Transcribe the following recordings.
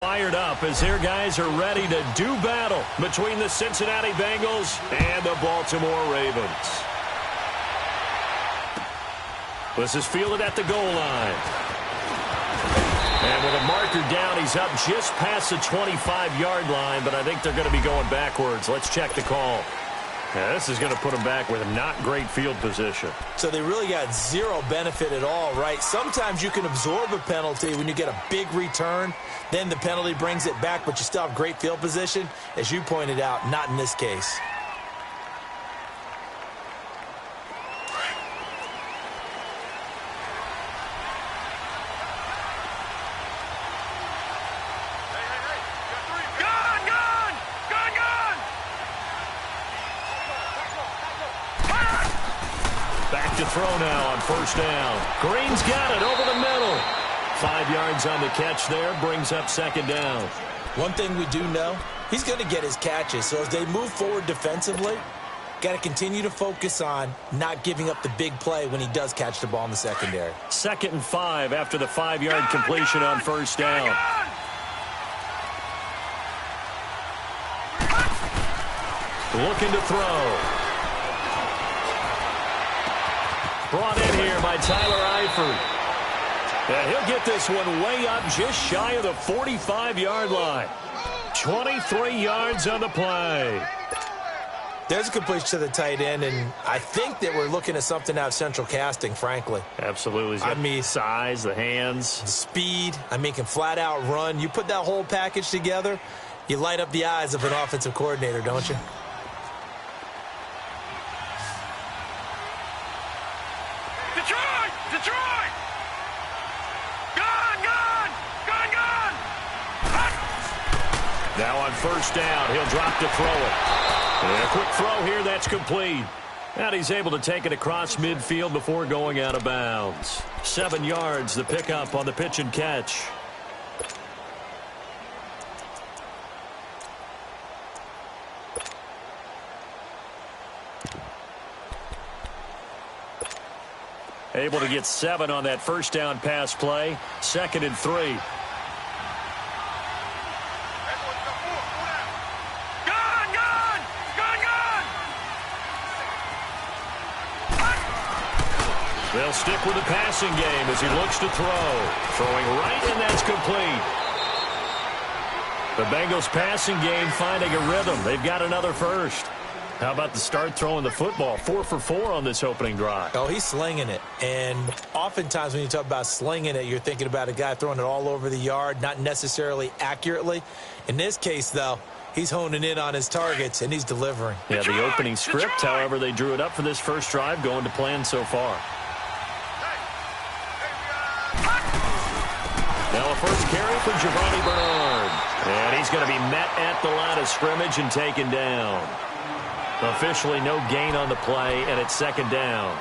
Fired up as their guys are ready to do battle between the Cincinnati Bengals and the Baltimore Ravens. This is fielded at the goal line. And with a marker down, he's up just past the 25-yard line, but I think they're going to be going backwards. Let's check the call. Yeah, this is going to put them back with not great field position. So they really got zero benefit at all, right? Sometimes you can absorb a penalty when you get a big return. Then the penalty brings it back, but you still have great field position. As you pointed out, not in this case. Back to throw now on first down. Green's got it over the middle. 5 yards on the catch there, brings up second down. One thing we do know, he's going to get his catches. So as they move forward defensively, got to continue to focus on not giving up the big play when he does catch the ball in the secondary. 2nd and 5 after the 5-yard completion on first down. Looking to throw. Brought in here by Tyler Eifert. And he'll get this one way up just shy of the 45-yard line. 23 yards on the play. There's a completion to the tight end, and I think that we're looking at something out of central casting, frankly. Absolutely. I mean, size, the hands. The speed. I mean, can flat out run. You put that whole package together, you light up the eyes of an offensive coordinator, don't you? Detroit! Gone! Now on first down, he'll drop to throw it. And a quick throw here, that's complete. And he's able to take it across midfield before going out of bounds. 7 yards, the pickup on the pitch and catch. Able to get 7 on that first down pass play. 2nd and 3. They'll stick with the passing game as he looks to throw. Throwing right, and that's complete. The Bengals passing game finding a rhythm. They've got another first. How about the start throwing the football? 4 for 4 on this opening drive. Oh, he's slinging it. And oftentimes when you talk about slinging it, you're thinking about a guy throwing it all over the yard, not necessarily accurately. In this case, though, he's honing in on his targets, and he's delivering. Yeah, the opening script, however, they drew it up for this first drive, going to plan so far. Now a first carry for Giovanni Bernard. And he's going to be met at the line of scrimmage and taken down. Officially no gain on the play, and it's second down.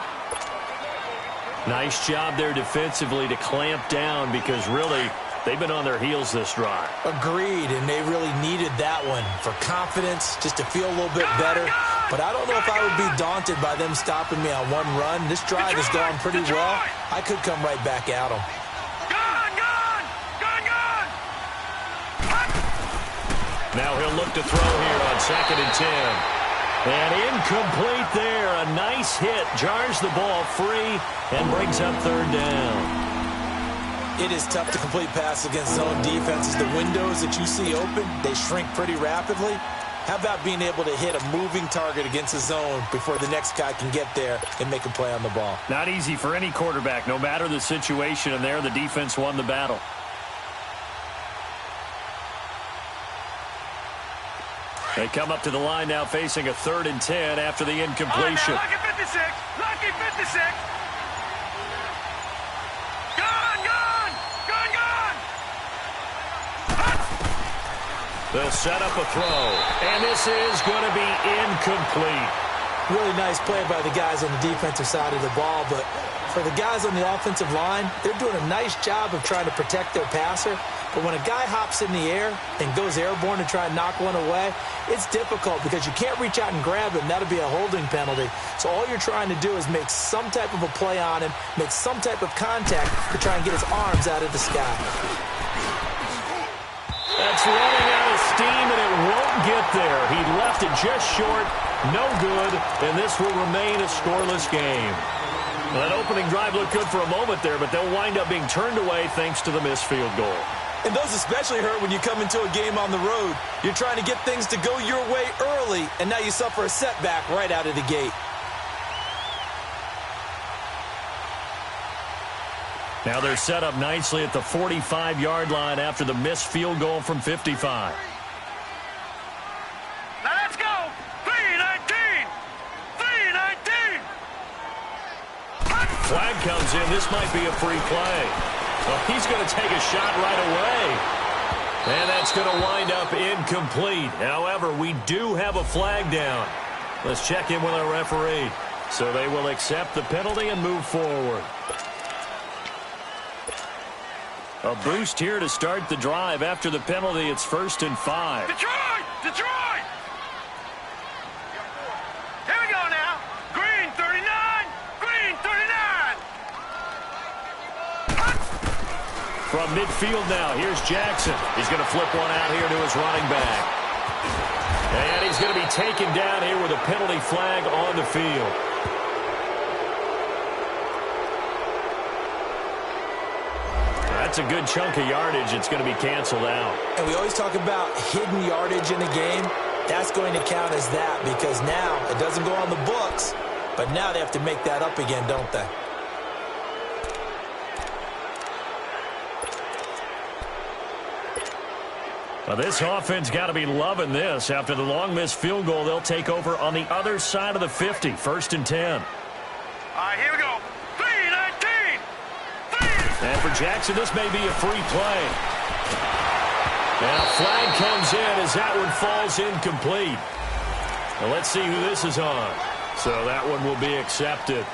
Nice job there defensively to clamp down because really they've been on their heels this drive. Agreed, and they really needed that one for confidence, just to feel a little bit better. But I don't know if I would be daunted by them stopping me on one run. This drive has gone pretty well. I could come right back at them. Now he'll look to throw here on 2nd and 10. And incomplete there. A nice hit. Jars the ball free and brings up 3rd down. It is tough to complete pass against zone defenses. The windows that you see open, they shrink pretty rapidly. How about being able to hit a moving target against a zone before the next guy can get there and make a play on the ball? Not easy for any quarterback, no matter the situation, and there the defense won the battle. They come up to the line now facing a 3rd and 10 after the incompletion. Lucky 56! Lucky 56! Gone! They'll set up a throw, and this is going to be incomplete. Really nice play by the guys on the defensive side of the ball, but for the guys on the offensive line, they're doing a nice job of trying to protect their passer. But when a guy hops in the air and goes airborne to try and knock one away, it's difficult because you can't reach out and grab him. That'll be a holding penalty. So all you're trying to do is make some type of a play on him, make some type of contact to try and get his arms out of the sky. steam, and it won't get there. He left it just short, no good, and this will remain a scoreless game. Well, that opening drive looked good for a moment there, but they'll wind up being turned away thanks to the missed field goal. And those especially hurt when you come into a game on the road. You're trying to get things to go your way early, and now you suffer a setback right out of the gate. Now they're set up nicely at the 45-yard line after the missed field goal from 55. Now let's go. 3-19. 3-19. Flag comes in. This might be a free play. Well, he's going to take a shot right away. And that's going to wind up incomplete. However, we do have a flag down. Let's check in with our referee. So they will accept the penalty and move forward. A boost here to start the drive. After the penalty, it's 1st and 5. Detroit! Detroit! Here we go now. Green 39. Green 39. From midfield now, here's Jackson. He's going to flip one out here to his running back. And he's going to be taken down here with a penalty flag on the field. That's a good chunk of yardage. It's going to be canceled out. And we always talk about hidden yardage in a game. That's going to count as that because now it doesn't go on the books, but now they have to make that up again, don't they? Well, this offense got to be loving this. After the long missed field goal, they'll take over on the other side of the 50, 1st and 10. All right, here we go. 3-19. And for Jackson, this may be a free play. And a flag comes in as that one falls incomplete. Now let's see who this is on. So that one will be accepted.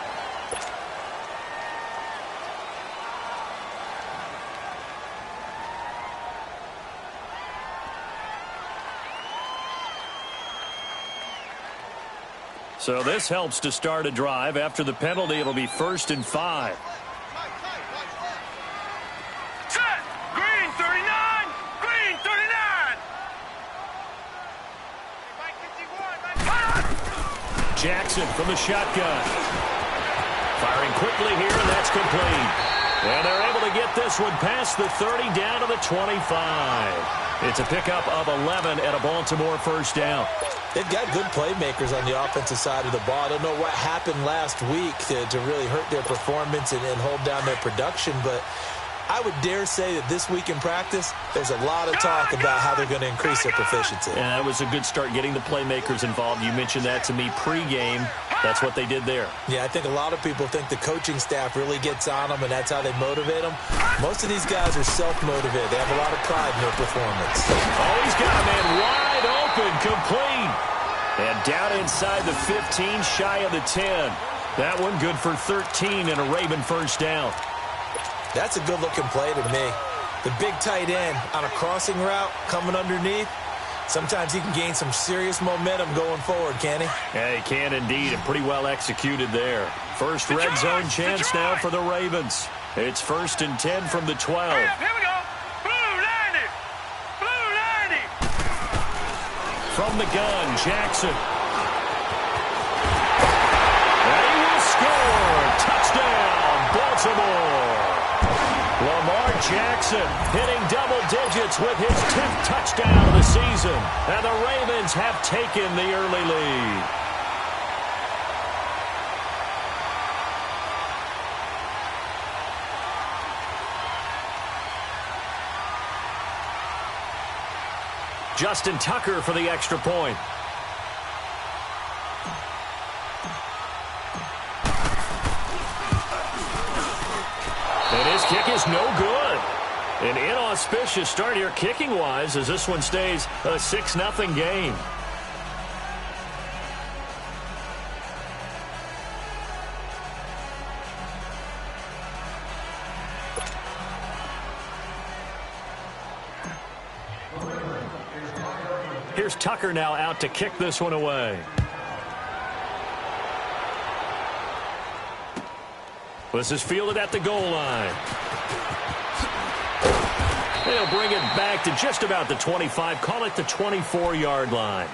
So this helps to start a drive. After the penalty, it'll be 1st and 5. Set. Green 39. Green 39. Jackson from the shotgun. Firing quickly here, and that's complete. And they're able to get this one past the 30 down to the 25. It's a pickup of 11 and a Baltimore 1st down. They've got good playmakers on the offensive side of the ball. I don't know what happened last week to really hurt their performance and hold down their production, but I would dare say that this week in practice, there's a lot of talk about how they're going to increase their proficiency. Yeah, that was a good start getting the playmakers involved. You mentioned that to me pregame. That's what they did there. Yeah, I think a lot of people think the coaching staff really gets on them, and that's how they motivate them. Most of these guys are self-motivated. They have a lot of pride in their performance. Oh, he's got a man wide open, complete. And down inside the 15, shy of the 10. That one good for 13 and a Raven 1st down. That's a good-looking play to me. The big tight end on a crossing route coming underneath. Sometimes he can gain some serious momentum going forward, can he? Yeah, he can indeed, and pretty well executed there. First red zone chance now for the Ravens. It's 1st and 10 from the 12. Here we go. Blue 90. Blue 90. From the gun, Jackson. And he will score. Touchdown, Baltimore. Lamar Jackson hitting double digits with his 10th touchdown of the season. And the Ravens have taken the early lead. Justin Tucker for the extra point. And his kick is no good. An inauspicious start here kicking-wise as this one stays a 6-0 game. Here's Tucker now out to kick this one away. This is fielded at the goal line. They'll bring it back to just about the 25, call it the 24-yard line.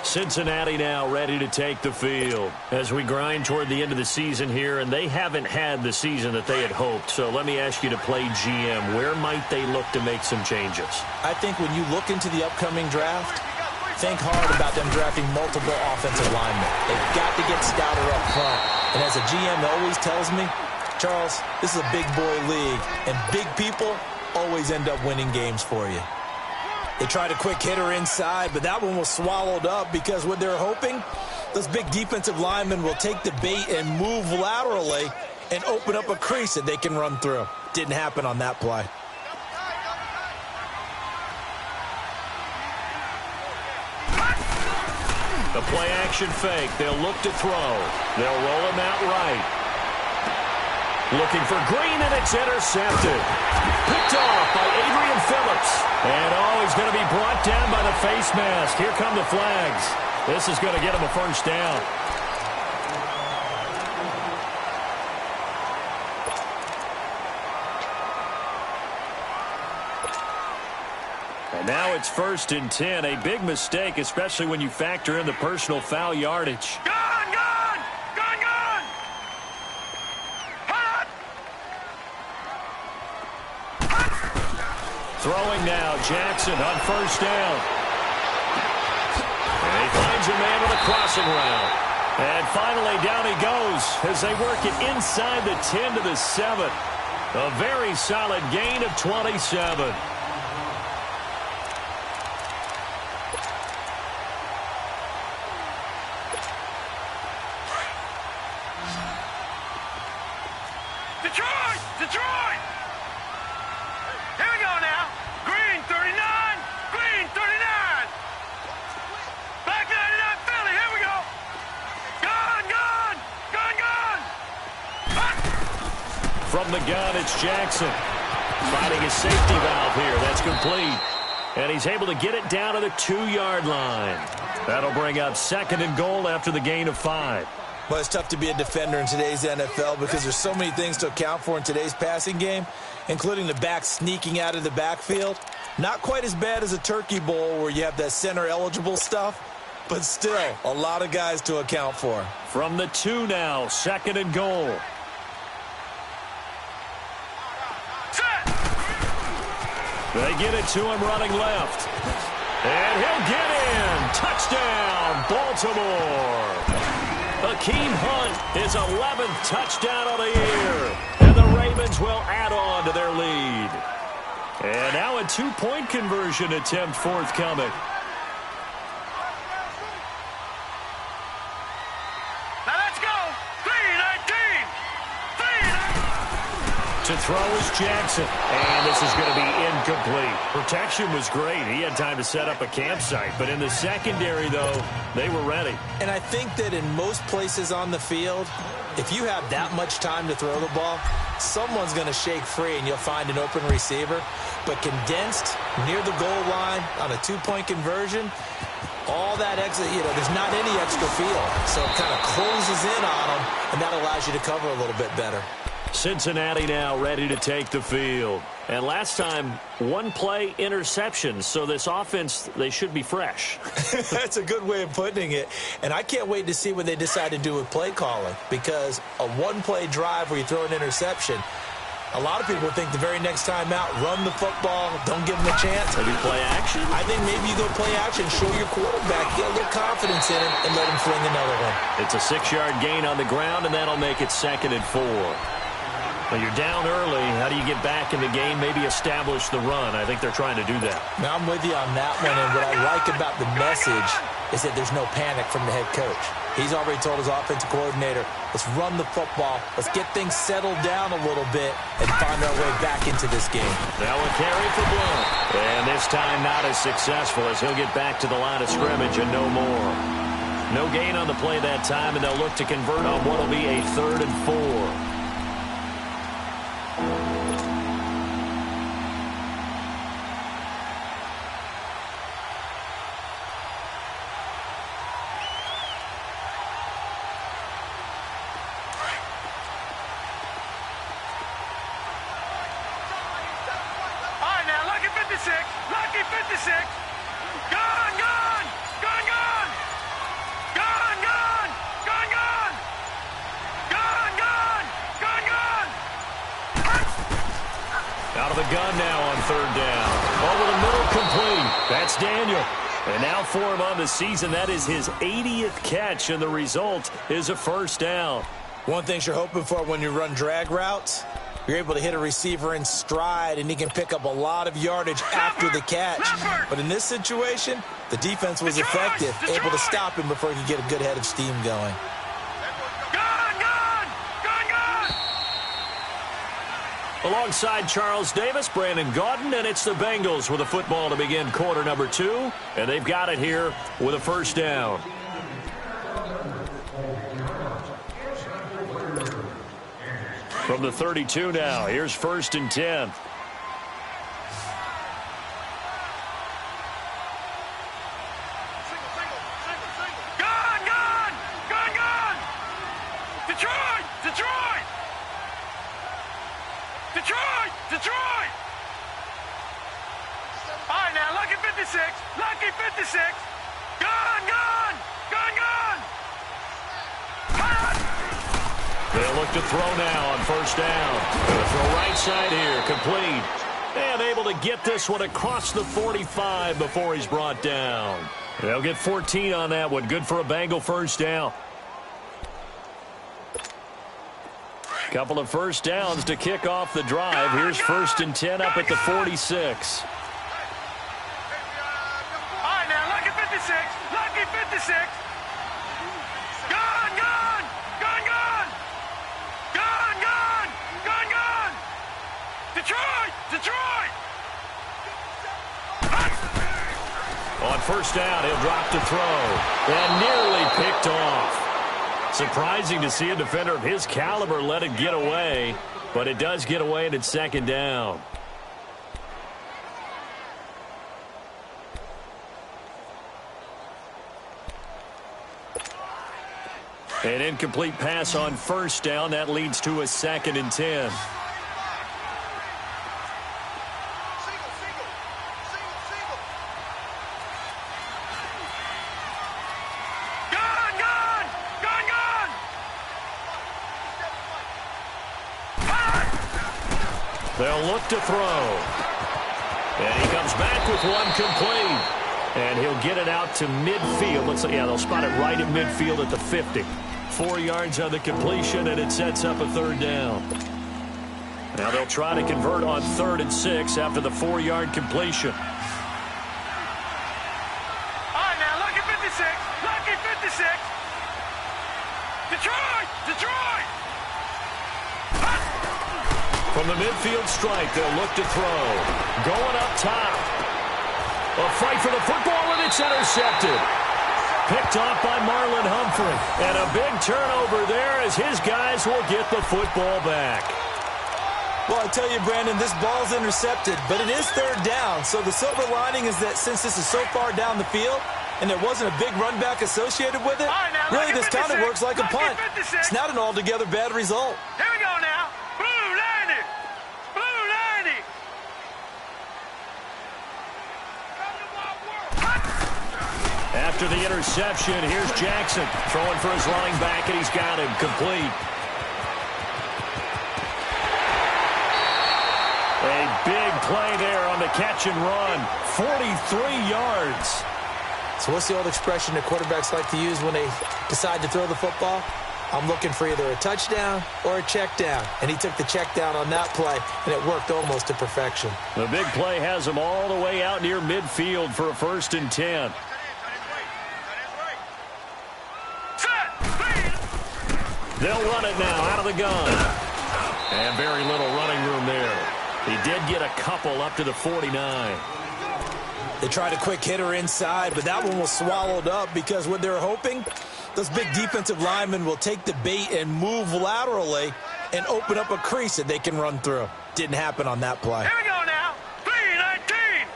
Cincinnati now ready to take the field as we grind toward the end of the season here, and they haven't had the season that they had hoped. So let me ask you to play GM. Where might they look to make some changes? I think when you look into the upcoming draft, think hard about them drafting multiple offensive linemen. They've got to get stouter up front. And as a GM always tells me, Charles, this is a big boy league, and big people always end up winning games for you. They tried a quick hitter inside, but that one was swallowed up because what they're hoping, those big defensive linemen will take the bait and move laterally and open up a crease that they can run through. Didn't happen on that play. The play-action fake. They'll look to throw. They'll roll him out right. Looking for Green, and it's intercepted. Picked off by Adrian Phillips. And, he's going to be brought down by the face mask. Here come the flags. This is going to get him a first down. And now it's 1st and 10. A big mistake, especially when you factor in the personal foul yardage. Gone, gone! Gone, gone! Hot! Throwing now, Jackson on first down. And he finds a man with a crossing route. And finally down he goes as they work it inside the 10 to the 7. A very solid gain of 27. Detroit! Detroit! Here we go now. Green 39. Green 39. Black 99 Philly. Here we go. Gone, gone. Gone, gone. Hot! From the gun, it's Jackson. Finding his safety valve here. That's complete. And he's able to get it down to the 2-yard line. That'll bring up 2nd and goal after the gain of 5. Well, it's tough to be a defender in today's NFL because there's so many things to account for in today's passing game, including the back sneaking out of the backfield. Not quite as bad as a turkey bowl where you have that center-eligible stuff, but still a lot of guys to account for. From the 2 now, 2nd and goal. Set! They get it to him running left. And he'll get in. Touchdown, Baltimore. Hakeem Hunt, his 11th touchdown of the year. And the Ravens will add on to their lead. And now a 2-point conversion attempt forthcoming. Now let's go. 319. 319. To throw is Jackson. And this is going to be incomplete. Protection was great. He had time to set up a campsite. But in the secondary, though, they were ready. And I think that in most places on the field, if you have that much time to throw the ball, someone's going to shake free and you'll find an open receiver. But condensed near the goal line on a 2-point conversion, all that extra, there's not any extra field. So it kind of closes in on them, and that allows you to cover a little bit better. Cincinnati now ready to take the field. And last time, 1-play interceptions. So this offense, they should be fresh. That's a good way of putting it. And I can't wait to see what they decide to do with play calling. Because a 1-play drive where you throw an interception, a lot of people think the very next time out, run the football, don't give them a chance. Maybe play action? I think maybe you go play action, show your quarterback, get a little confidence in him, and let him fling another one. It's a 6-yard gain on the ground, and that'll make it 2nd and 4. Well, you're down early. How do you get back in the game? Maybe establish the run. I think they're trying to do that. Now, I'm with you on that one, and what I like about the message is that there's no panic from the head coach. He's already told his offensive coordinator, let's run the football, let's get things settled down a little bit, and find our way back into this game. Now a carry for Blount. And this time not as successful as he'll get back to the line of scrimmage and no more. No gain on the play that time, and they'll look to convert on what will be a 3rd and 4. All right, now look at the gun now on third down. Over the middle, complete. That's Daniel. And now for him on the season, that is his 80th catch, and the result is a first down. One thing you're hoping for when you run drag routes, you're able to hit a receiver in stride, and he can pick up a lot of yardage after the catch. But in this situation, the defense was effective, able to stop him before he could get a good head of steam going. Alongside Charles Davis, Brandon Gaudin, and it's the Bengals with a football to begin quarter number 2, and they've got it here with a first down. From the 32 now, here's 1st and 10. Detroit! All right, now, lucky 56. Lucky 56. Gun! They'll look to throw now on first down. Gonna throw right side here, complete. And able to get this one across the 45 before he's brought down. They'll get 14 on that one. Good for a Bengal first down. Couple of first downs to kick off the drive. Here's 1st and 10 up at the 46. All right, now, lucky 56. Lucky 56. Gun! Detroit! On first down, he'll drop to throw. And nearly picked off. Surprising to see a defender of his caliber let it get away, but it does get away and it's 2nd down. An incomplete pass on first down. That leads to a 2nd and 10. They'll look to throw. And he comes back with one complete. And he'll get it out to midfield. They'll spot it right at midfield at the 50. 4 yards on the completion, and it sets up a 3rd down. Now they'll try to convert on 3rd and 6 after the 4-yard completion. All right, now, lucky 56. Lucky 56. Detroit! From the midfield stripe, they'll look to throw. Going up top. A fight for the football, and it's intercepted. Picked off by Marlon Humphrey. And a big turnover there as his guys will get the football back. Well, I tell you, Brandon, this ball's intercepted, but it is 3rd down. So the silver lining is that since this is so far down the field and there wasn't a big run back associated with it, really this kind of works like a punt. It's not an altogether bad result. Here we go now. After the interception, here's Jackson throwing for his running back, and he's got him complete. A big play there on the catch and run. 43 yards. So what's the old expression that quarterbacks like to use when they decide to throw the football? I'm looking for either a touchdown or a check down. And he took the check down on that play, and it worked almost to perfection. The big play has him all the way out near midfield for a 1st and 10. They'll run it now out of the gun. And very little running room there. He did get a couple up to the 49. They tried a quick hitter inside, but that one was swallowed up because what they're hoping, those big defensive linemen will take the bait and move laterally and open up a crease that they can run through. Didn't happen on that play. Here we go now. 3-19.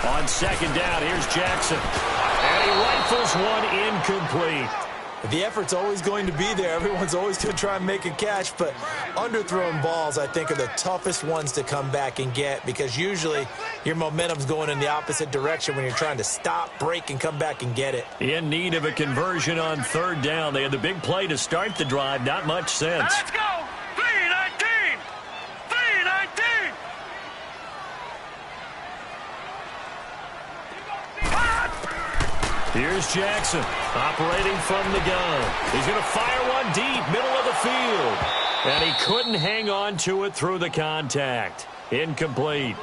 On 2nd down, here's Jackson. And he rifles one incomplete. The effort's always going to be there. Everyone's always going to try and make a catch, but underthrown balls, I think, are the toughest ones to come back and get because usually your momentum's going in the opposite direction when you're trying to stop, break, and come back and get it. In need of a conversion on 3rd down. They had the big play to start the drive. Not much sense. Let's go. 3-19. Here's Jackson, operating from the gun. He's going to fire one deep, middle of the field. And he couldn't hang on to it through the contact. Incomplete.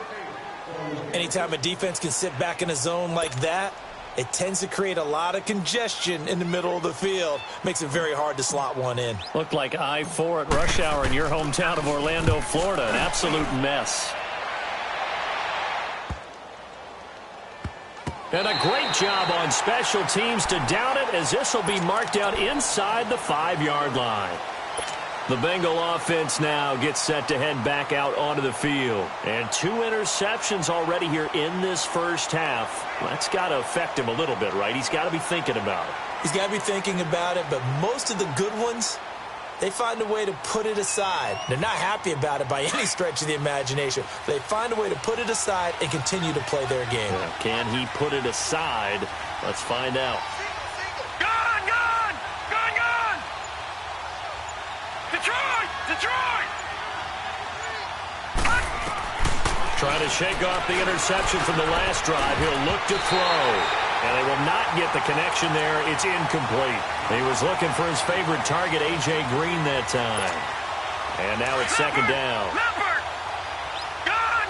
Anytime a defense can sit back in a zone like that, it tends to create a lot of congestion in the middle of the field. Makes it very hard to slot one in. Looked like I-4 at rush hour in your hometown of Orlando, Florida. An absolute mess. And a great job on special teams to down it, as this will be marked out inside the 5-yard line. The Bengal offense now gets set to head back out onto the field. And 2 interceptions already here in this first half. That's got to affect him a little bit, right? He's got to be thinking about it. He's got to be thinking about it, but most of the good ones, they find a way to put it aside. They're not happy about it by any stretch of the imagination. They find a way to put it aside and continue to play their game. Well, can he put it aside? Let's find out. Detroit! Trying to shake off the interception from the last drive. He'll look to throw. And they will not get the connection there. It's incomplete. He was looking for his favorite target, A.J. Green, that time. And now it's second down. Leopard! Gone!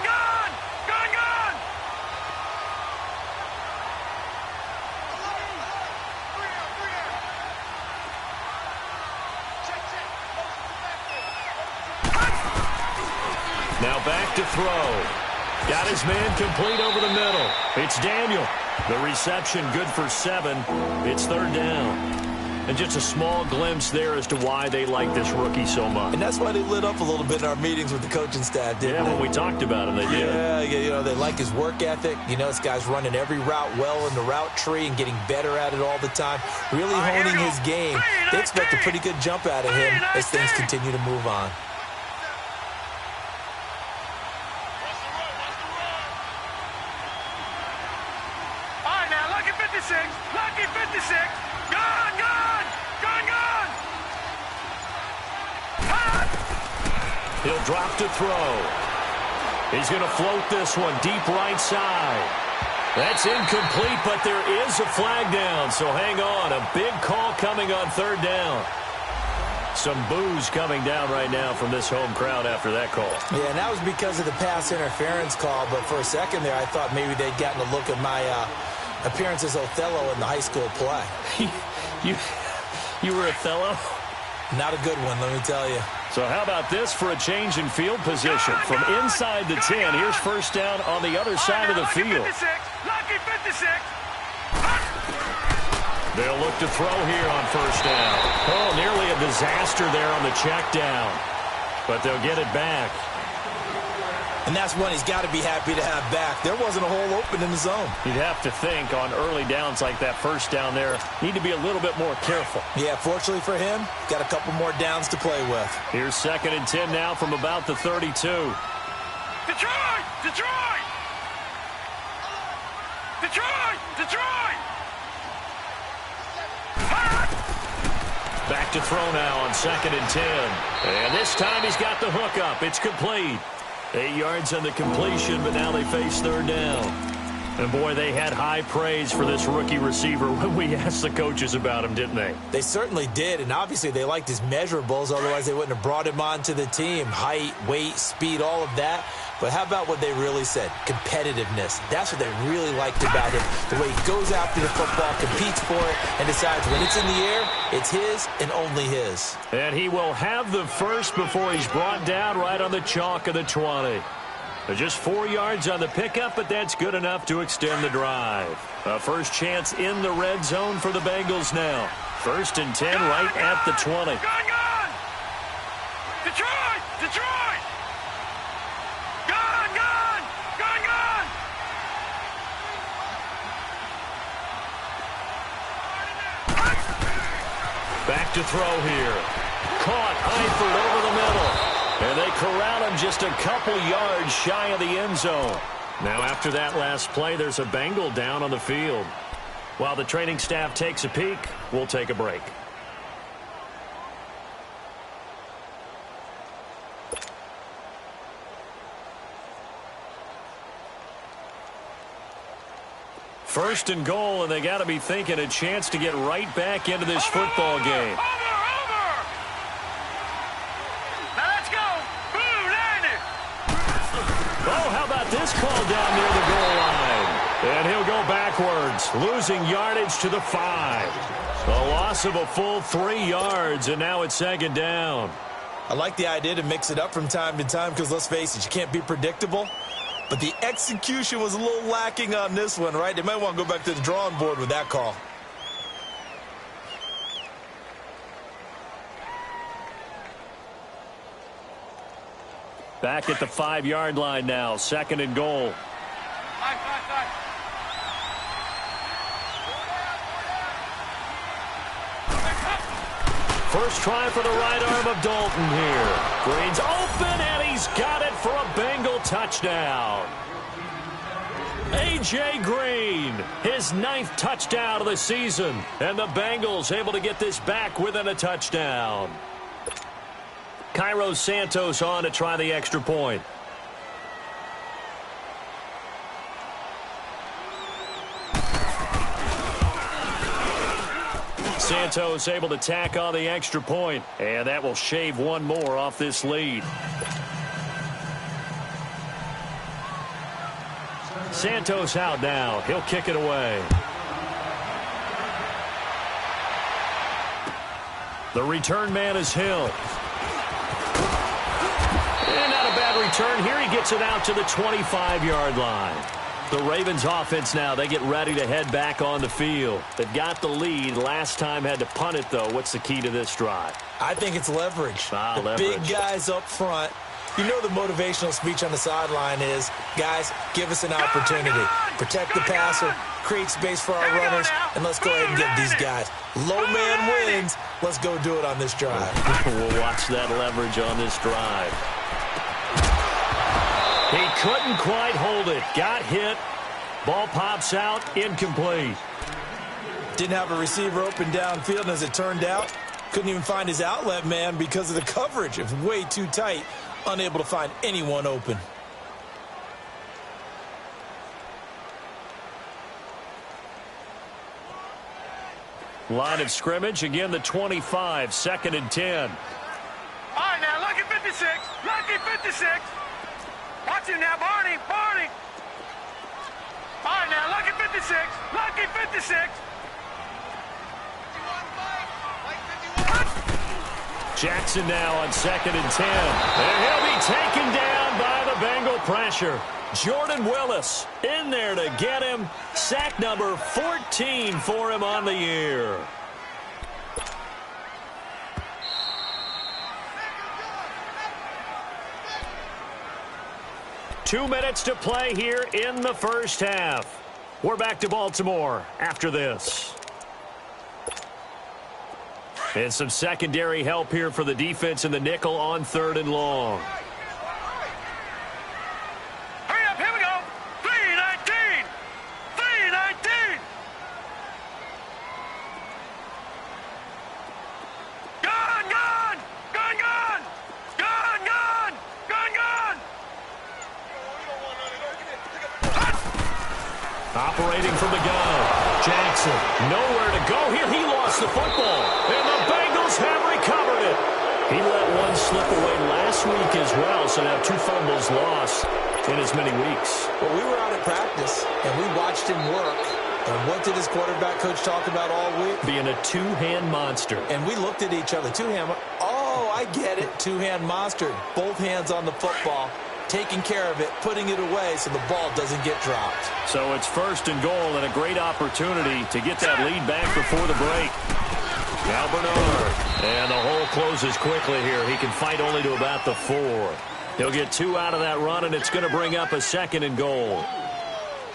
Now back to throw. Got his man complete over the middle. It's Daniel. The reception good for 7. It's third down. And just a small glimpse there as to why they like this rookie so much. And that's why they lit up a little bit in our meetings with the coaching staff, didn't they? When we talked about him, they did. Yeah, you know, they like his work ethic. You know, this guy's running every route well in the route tree and getting better at it all the time. Really honing his game. They expect a pretty good jump out of him as things continue to move on. Lucky 56. Gone! He'll drop to throw. He's going to float this one deep right side. That's incomplete, but there is a flag down, so hang on. A big call coming on third down. Some boos coming down right now from this home crowd after that call. Yeah, and that was because of the pass interference call, but for a second there I thought maybe they'd gotten a look at my appearance as Othello in the high school play. You were Othello? Not a good one, let me tell you. So how about this for a change in field position? From inside the 10, here's first down on the other side of the field. Lucky 56. They'll look to throw here on first down. Oh, nearly a disaster there on the check down. But they'll get it back. And that's one he's got to be happy to have back. There wasn't a hole open in the zone. You'd have to think on early downs like that first down there, need to be a little bit more careful. Yeah, fortunately for him, got a couple more downs to play with. Here's second and 10 now from about the 32. Detroit! Back to throw now on second and 10. And this time he's got the hook up. It's complete. 8 yards on the completion, but now they face third down. And, boy, they had high praise for this rookie receiver when we asked the coaches about him, didn't they? They certainly did, and obviously they liked his measurables. Otherwise, they wouldn't have brought him onto the team. Height, weight, speed, all of that. But how about what they really said? Competitiveness. That's what they really liked about him. The way he goes after the football, competes for it, and decides when it's in the air, it's his and only his. And he will have the first before he's brought down right on the chalk of the 20. Just 4 yards on the pickup, but that's good enough to extend the drive. A first chance in the red zone for the Bengals now. First and 10 right at the 20. Gone! Detroit! Gone! Back to throw here. Caught Eifert over the middle. And they corral him just a couple yards shy of the end zone. Now after that last play, there's a Bengal down on the field. While the training staff takes a peek, we'll take a break. First and goal, and they got to be thinking a chance to get right back into this football game. Over! Now let's go! Blue line it! Oh, how about this call down near the goal line? And he'll go backwards, losing yardage to the 5. A loss of a full 3 yards, and now it's second down. I like the idea to mix it up from time to time because, let's face it, you can't be predictable. But the execution was a little lacking on this one, right? They might want to go back to the drawing board with that call. Back at the 5-yard line now, second and goal. First try for the right arm of Dalton here. Green's open, and he's got it for a Bengal touchdown. A.J. Green, his 9th touchdown of the season, and the Bengals able to get this back within a touchdown. Cairo Santos on to try the extra point. Santos able to tack on the extra point, and that will shave one more off this lead. Santos out now. He'll kick it away. The return man is Hill. And not a bad return here. He gets it out to the 25-yard line. The Ravens offense now, they get ready to head back on the field. They've got the lead. Last time had to punt it, though. What's the key to this drive? I think it's leverage. The leverage. Big guys up front. You know the motivational speech on the sideline is, guys, give us an opportunity. Protect the passer, create space for our runners, and let's go ahead and give these guys. Low man wins. Let's go do it on this drive. We'll watch that leverage on this drive. He couldn't quite hold it. Got hit. Ball pops out. Incomplete. Didn't have a receiver open downfield, and as it turned out, couldn't even find his outlet man because of the coverage. It was way too tight. Unable to find anyone open. Line of scrimmage. Again, the 25. Second and 10. All right, now, lucky 56. Lucky 56. Watch him now, Barney. Barney. All right, now, lucky 56. Lucky 56. Jackson now on second and 10. And he'll be taken down by the Bengal pressure. Jordan Willis in there to get him. Sack number 14 for him on the year. Two minutes to play here in the first half. We're back to Baltimore after this. And some secondary help here for the defense in the nickel on third and long. Hurry up, here we go. 319. 319. Gun, gun. Gun, gun. Gun, gun. Gun, gun. Operating from the gun. Jackson, nowhere to go here. He lost the football. And the Bengals have recovered it. He let one slip away last week as well, so now 2 fumbles lost in as many weeks. Well, we were out at practice, and we watched him work. And what did his quarterback coach talk about all week? Being a two-hand monster. And we looked at each other. Two-hand. Oh, I get it. Two-hand monster. Both hands on the football. Taking care of it, putting it away so the ball doesn't get dropped. So it's first and goal and a great opportunity to get that lead back before the break. Now Bernard. And the hole closes quickly here. He can fight only to about the 4. He'll get 2 out of that run, and it's going to bring up a second and goal.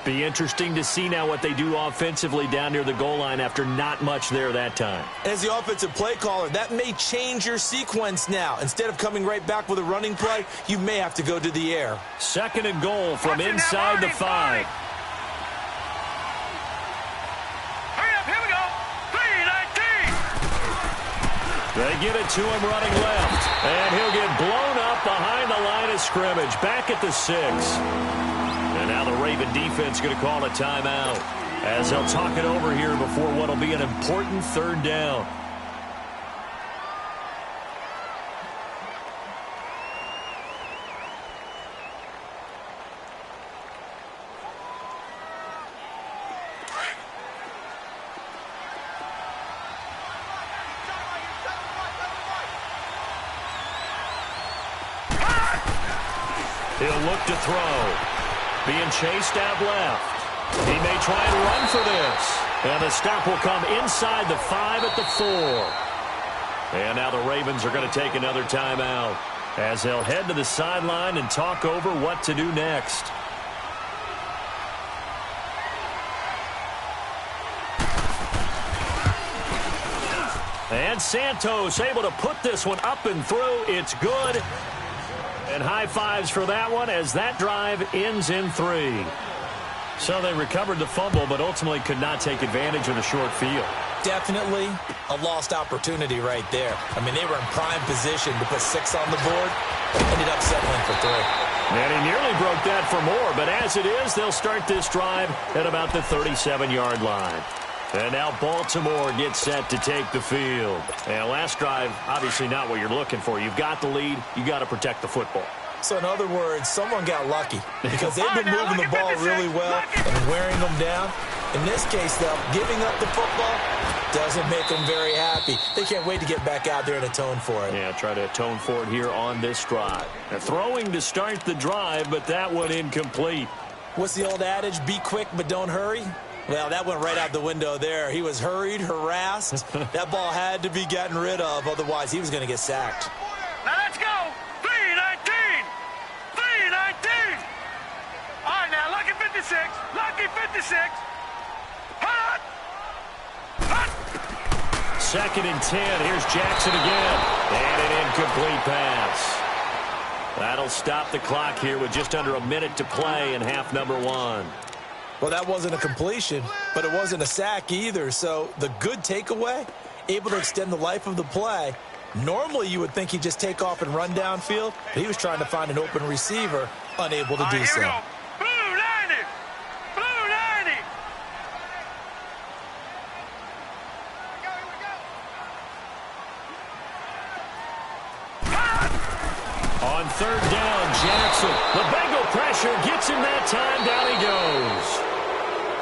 Be interesting to see now what they do offensively down near the goal line after not much there that time. As the offensive play caller, that may change your sequence now. Instead of coming right back with a running play, you may have to go to the air. Second and goal from inside the 5. Hurry up, here we go. 319. They get it to him running left. And he'll get blown up behind the line of scrimmage. Back at the 6. And now the Raven defense going to call a timeout. as they'll talk it over here before what will be an important third down. He'll look to throw. Being chased out left. He may try and run for this. And the stop will come inside the 5 at the 4. And now the Ravens are going to take another timeout as they'll head to the sideline and talk over what to do next. And Santos able to put this one up and through. It's good. And high fives for that one as that drive ends in 3. So they recovered the fumble, but ultimately could not take advantage of the short field. Definitely a lost opportunity right there. I mean, they were in prime position to put 6 on the board. Ended up settling for 3. And he nearly broke that for more, but as it is, they'll start this drive at about the 37-yard line. And now Baltimore gets set to take the field. And last drive, obviously not what you're looking for. You've got the lead. You got to protect the football. So in other words, someone got lucky because they've been moving the ball really well and wearing them down. In this case, though, giving up the football doesn't make them very happy. They can't wait to get back out there and atone for it. Yeah, try to atone for it here on this drive. Now, throwing to start the drive, but that one incomplete. What's the old adage? Be quick, but don't hurry. Well, that went right out the window there. He was hurried, harassed. That ball had to be gotten rid of, otherwise he was going to get sacked. Now let's go. 3-19. 3-19. All right, now, lucky 56. Lucky 56. Hut. Hut. 2nd and 10. Here's Jackson again. And an incomplete pass. That'll stop the clock here with just under a minute to play in half number 1. Well, that wasn't a completion, but it wasn't a sack either. So the good takeaway, able to extend the life of the play. Normally, you would think he'd just take off and run downfield, but he was trying to find an open receiver, unable to do so. Here we go. Blue 90. Blue 90. On 3rd down, Jackson. The Bengal pressure gets him that time. Down he goes.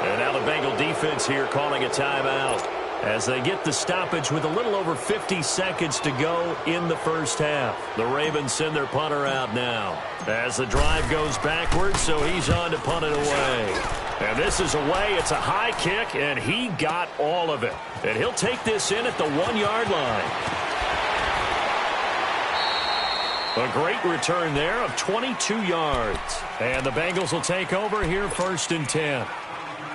And now the Bengal defense here calling a timeout as they get the stoppage with a little over 50 seconds to go in the first half. The Ravens send their punter out now as the drive goes backwards, so he's on to punt it away. And this is away. It's a high kick, and he got all of it. And he'll take this in at the 1-yard line. A great return there of 22 yards. And the Bengals will take over here 1st and 10.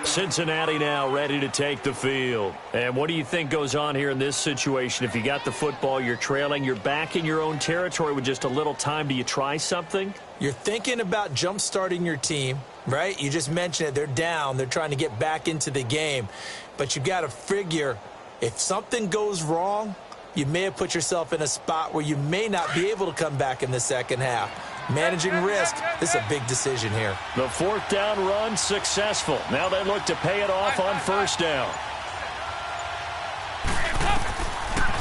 Cincinnati now ready to take the field. And what do you think goes on here in this situation? If you got the football, you're trailing, you're back in your own territory with just a little time. Do you try something? You're thinking about jump-starting your team, right? You just mentioned it. They're down. They're trying to get back into the game. But you got to figure if something goes wrong, you may have put yourself in a spot where you may not be able to come back in the second half. Managing risk, this is a big decision here. The 4th down run successful. Now they look to pay it off on 1st down.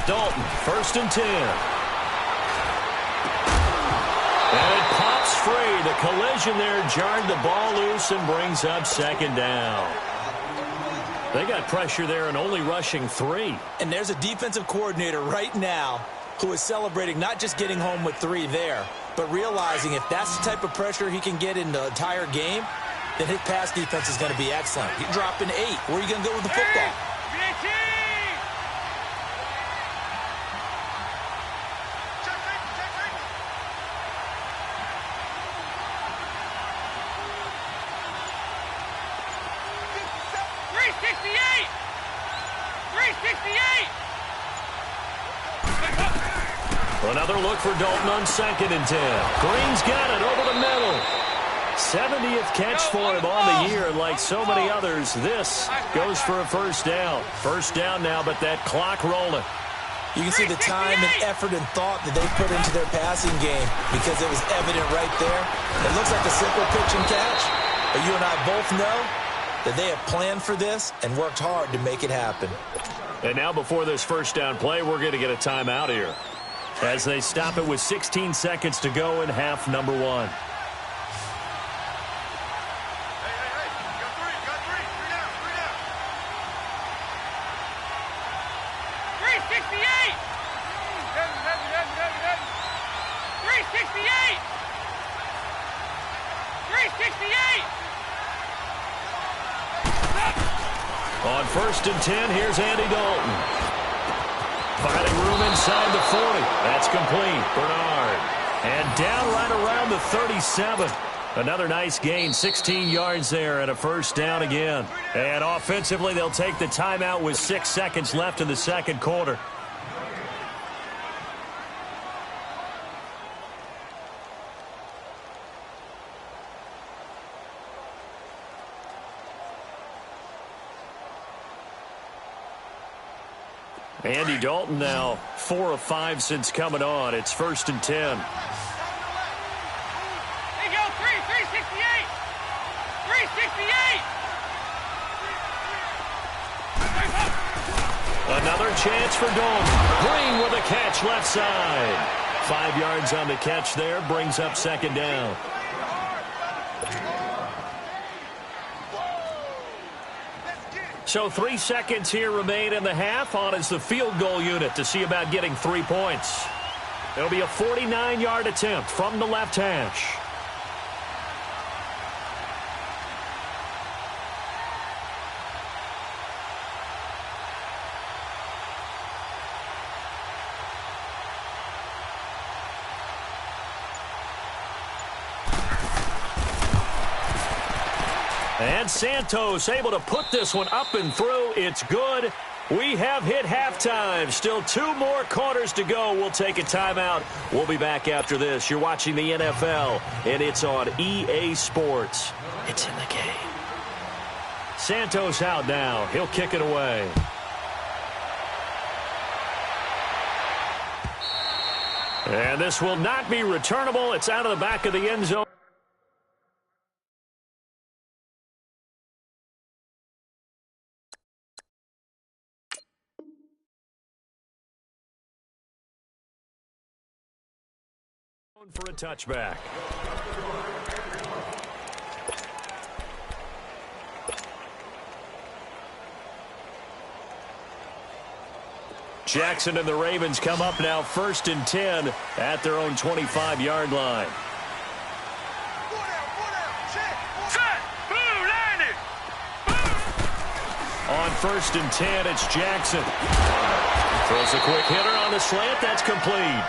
Dalton, 1st and 10. And it pops free. The collision there jarred the ball loose and brings up 2nd down. They got pressure there and only rushing 3. And there's a defensive coordinator right now who is celebrating not just getting home with 3 there, but realizing if that's the type of pressure he can get in the entire game, then his pass defense is going to be excellent. You're dropping 8. Where are you going to go with the football? Another look for Dalton on 2nd and 10. Green's got it over the middle. 70th catch for him on the year. And like so many others, this goes for a 1st down. 1st down now, but that clock rolling. You can see the time and effort and thought that they put into their passing game because it was evident right there. It looks like a simple pitch and catch. But you and I both know that they have planned for this and worked hard to make it happen. And now before this first down play, we're going to get a timeout here as they stop it with 16 seconds to go in half number 1. On 1st and 10, here's Andy Dalton. Finding room inside the 40. That's complete. Bernard. And down right around the 37. Another nice gain, 16 yards there and a first down again. And offensively, they'll take the timeout with 6 seconds left in the second quarter. Andy Dalton now 4 of 5 since coming on. It's 1st and 10. There you go, 368. 368. Another chance for Dalton. Green with a catch left side. 5 yards on the catch there, brings up second down. So 3 seconds here remain in the half. On is the field goal unit to see about getting 3 points. It'll be a 49-yard attempt from the left hash. And Santos able to put this one up and through. It's good. We have hit halftime. Still 2 more quarters to go. We'll take a timeout. We'll be back after this. You're watching the NFL, and it's on EA Sports. It's in the game. Santos out now. He'll kick it away. And this will not be returnable. It's out of the back of the end zone. For a touchback. Jackson and the Ravens come up now 1st and 10 at their own 25-yard line. On 1st and 10, it's Jackson. Throws a quick hitter on the slant. That's complete.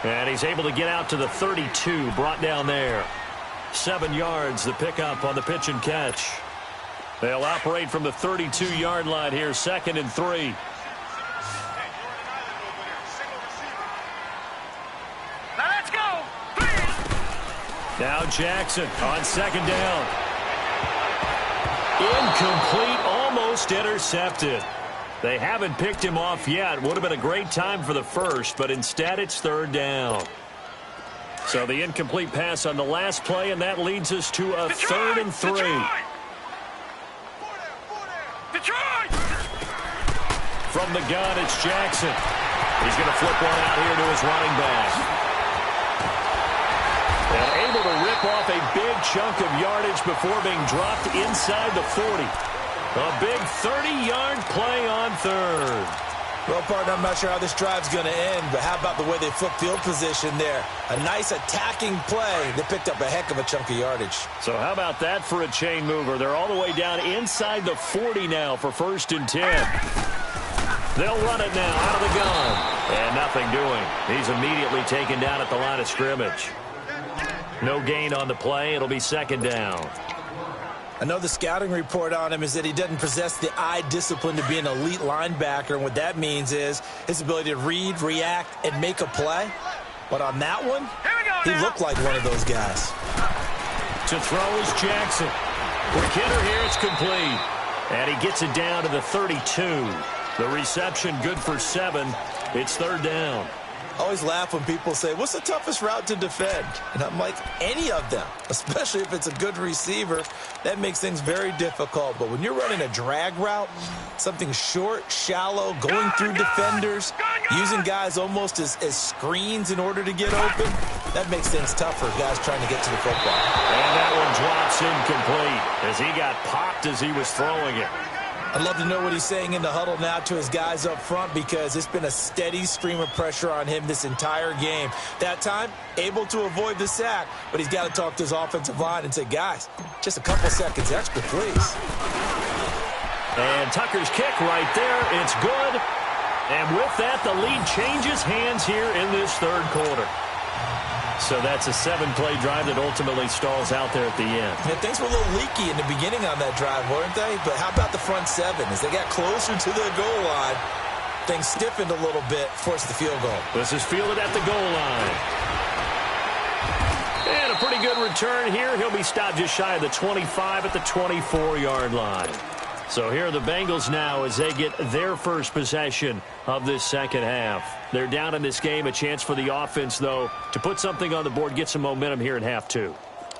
And he's able to get out to the 32, brought down there. 7 yards, the pickup on the pitch and catch. They'll operate from the 32-yard line here, 2nd and 3. Now let's go. Now Jackson on 2nd down. Incomplete, almost intercepted. They haven't picked him off yet. Would have been a great time for the first, but instead it's 3rd down. So the incomplete pass on the last play, and that leads us to a Detroit, 3rd and 3. Detroit! From the gun, it's Jackson. He's going to flip one out here to his running back. And able to rip off a big chunk of yardage before being dropped inside the 40. A big 30-yard play on 3rd. Well, partner, I'm not sure how this drive's going to end, but how about the way they flip field position there? A nice attacking play. They picked up a heck of a chunk of yardage. So how about that for a chain mover? They're all the way down inside the 40 now for 1st and 10. They'll run it now out of the gun. And nothing doing. He's immediately taken down at the line of scrimmage. No gain on the play. It'll be 2nd down. I know the scouting report on him is that he doesn't possess the eye discipline to be an elite linebacker, and what that means is his ability to read, react, and make a play. But on that one, he looked like one of those guys. To throw is Jackson. Quick hitter here, it's complete. And he gets it down to the 32. The reception good for 7. It's 3rd down. I always laugh when people say, what's the toughest route to defend? And I'm like, any of them, especially if it's a good receiver. That makes things very difficult. But when you're running a drag route, something short, shallow, going through defenders, using guys almost as screens in order to get open, that makes things tough for guys trying to get to the football. And that one drops incomplete as he got popped as he was throwing it. I'd love to know what he's saying in the huddle now to his guys up front, because it's been a steady stream of pressure on him this entire game. That time, able to avoid the sack, but he's got to talk to his offensive line and say, guys, just a couple seconds extra, please. And Tucker's kick right there. It's good. And with that, the lead changes hands here in this third quarter. So that's a 7-play drive that ultimately stalls out there at the end. Yeah, things were a little leaky in the beginning on that drive, weren't they? But how about the front seven? As they got closer to the goal line, things stiffened a little bit, forced the field goal. This is fielded at the goal line. And a pretty good return here. He'll be stopped just shy of the 25 at the 24-yard line. So here are the Bengals now as they get their first possession of this second half. They're down in this game. A chance for the offense, though, to put something on the board, get some momentum here in half two.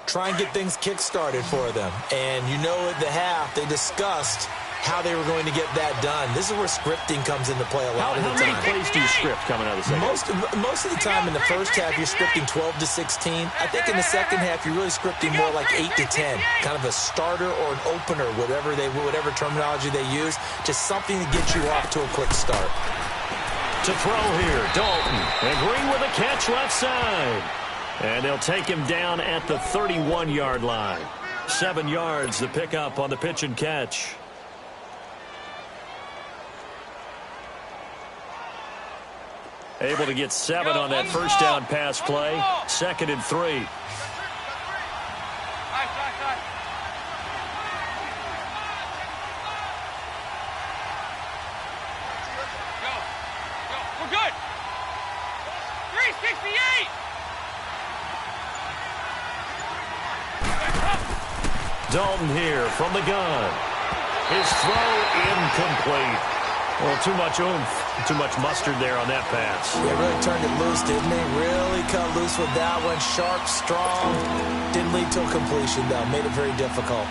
Try and get things kick-started for them. And you know at the half, they discussed how they were going to get that done. This is where scripting comes into play a lot of the time. How many plays do you script coming out of the second? Most of the time in the first half, you're scripting 12 to 16. I think in the second half, you're really scripting more like 8 to 10. Kind of a starter or an opener, whatever terminology they use. Just something to get you off to a quick start. To throw here, Dalton. And Green with a catch left side. And they'll take him down at the 31-yard line. 7 yards the pickup on the pitch and catch. Able to get 7 on that first down pass play. 2nd and 3. We're good. 368. Dalton here from the gun. His throw incomplete. Well, too much oomph, too much mustard there on that pass. Yeah, really turned it loose, didn't he? Really cut loose with that one. Sharp, strong. Didn't lead to a completion, though. Made it very difficult.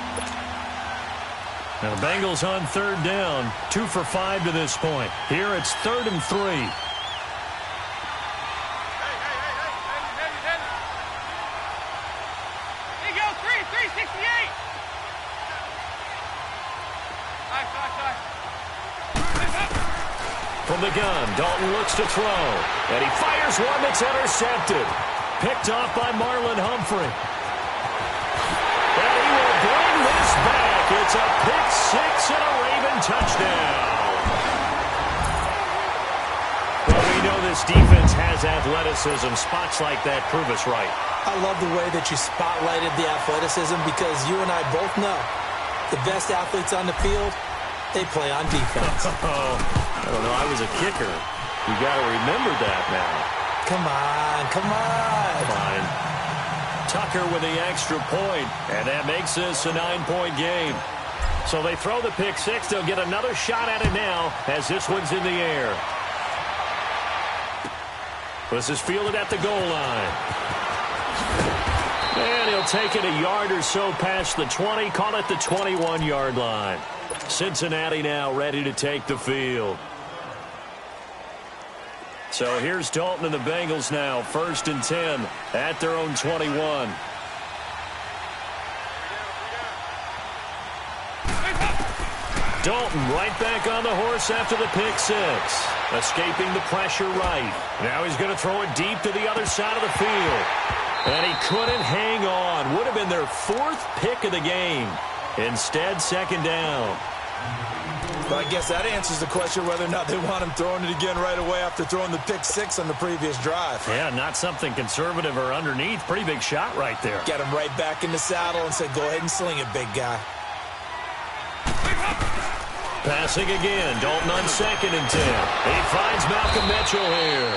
Now the Bengals on 3rd down. 2 for 5 to this point. Here it's 3rd and 3. There you go, 368. From the gun, Dalton looks to throw. And he fires one that's intercepted. Picked off by Marlon Humphrey. And he will bring this back. It's a pick 6 and a Raven touchdown. Well, we know this defense has athleticism. Spots like that prove us right. I love the way that you spotlighted the athleticism, because you and I both know the best athletes on the field, they play on defense. I don't know. I was a kicker. You got to remember that now. Come on, come on. Fine. Tucker with the extra point, and that makes this a 9-point game. So they throw the pick 6. They'll get another shot at it now as this one's in the air. This is fielded at the goal line. And he'll take it a yard or so past the 20, call it the 21-yard line. Cincinnati now ready to take the field. So here's Dalton and the Bengals now, 1st and 10 at their own 21. Dalton right back on the horse after the pick 6. Escaping the pressure right. Now he's going to throw it deep to the other side of the field. And he couldn't hang on. Would have been their 4th pick of the game. Instead, 2nd down. But I guess that answers the question whether or not they want him throwing it again right away after throwing the pick 6 on the previous drive. Yeah, not something conservative or underneath. Pretty big shot right there. Get him right back in the saddle and say, go ahead and sling it, big guy. Passing again. Dalton on 2nd and 10. He finds Malcolm Mitchell here.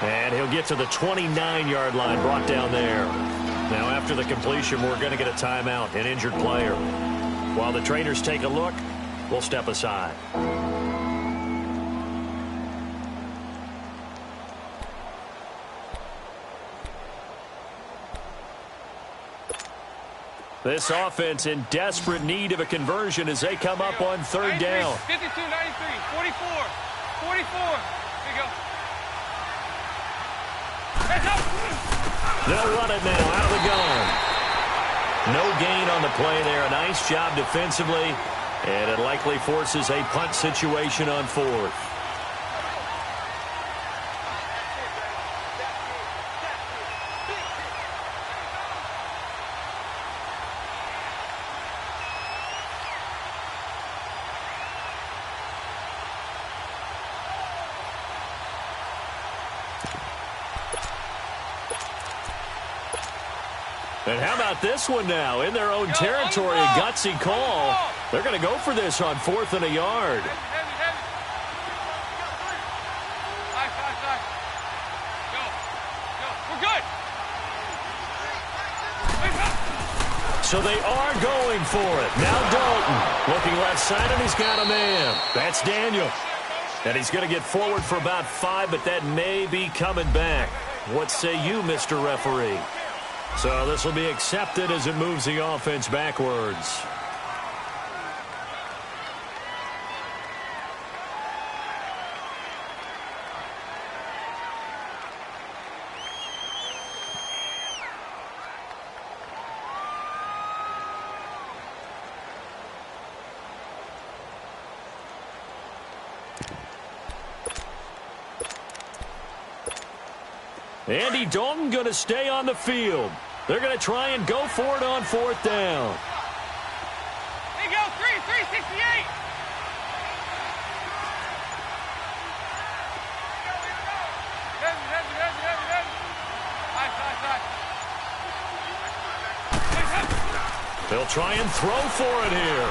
And he'll get to the 29-yard line, brought down there. Now, after the completion, we're going to get a timeout, an injured player. While the trainers take a look, we'll step aside. This offense in desperate need of a conversion as they come up on third down. 52, 93, 44, 44. Here you go. They'll run it now out of the gun. No gain on the play there. A nice job defensively, and it likely forces a punt situation on fourth. And how about this one now? In their own territory, a gutsy call. They're going to go for this on 4th and a yard. We're good. So they are going for it. Now Dalton looking left side, and he's got a man. That's Daniel. And he's going to get forward for about 5, but that may be coming back. What say you, Mr. Referee? So this will be accepted as it moves the offense backwards. Andy Dalton going to stay on the field. They're going to try and go for it on 4th down. There you go, 368. They'll try and throw for it here.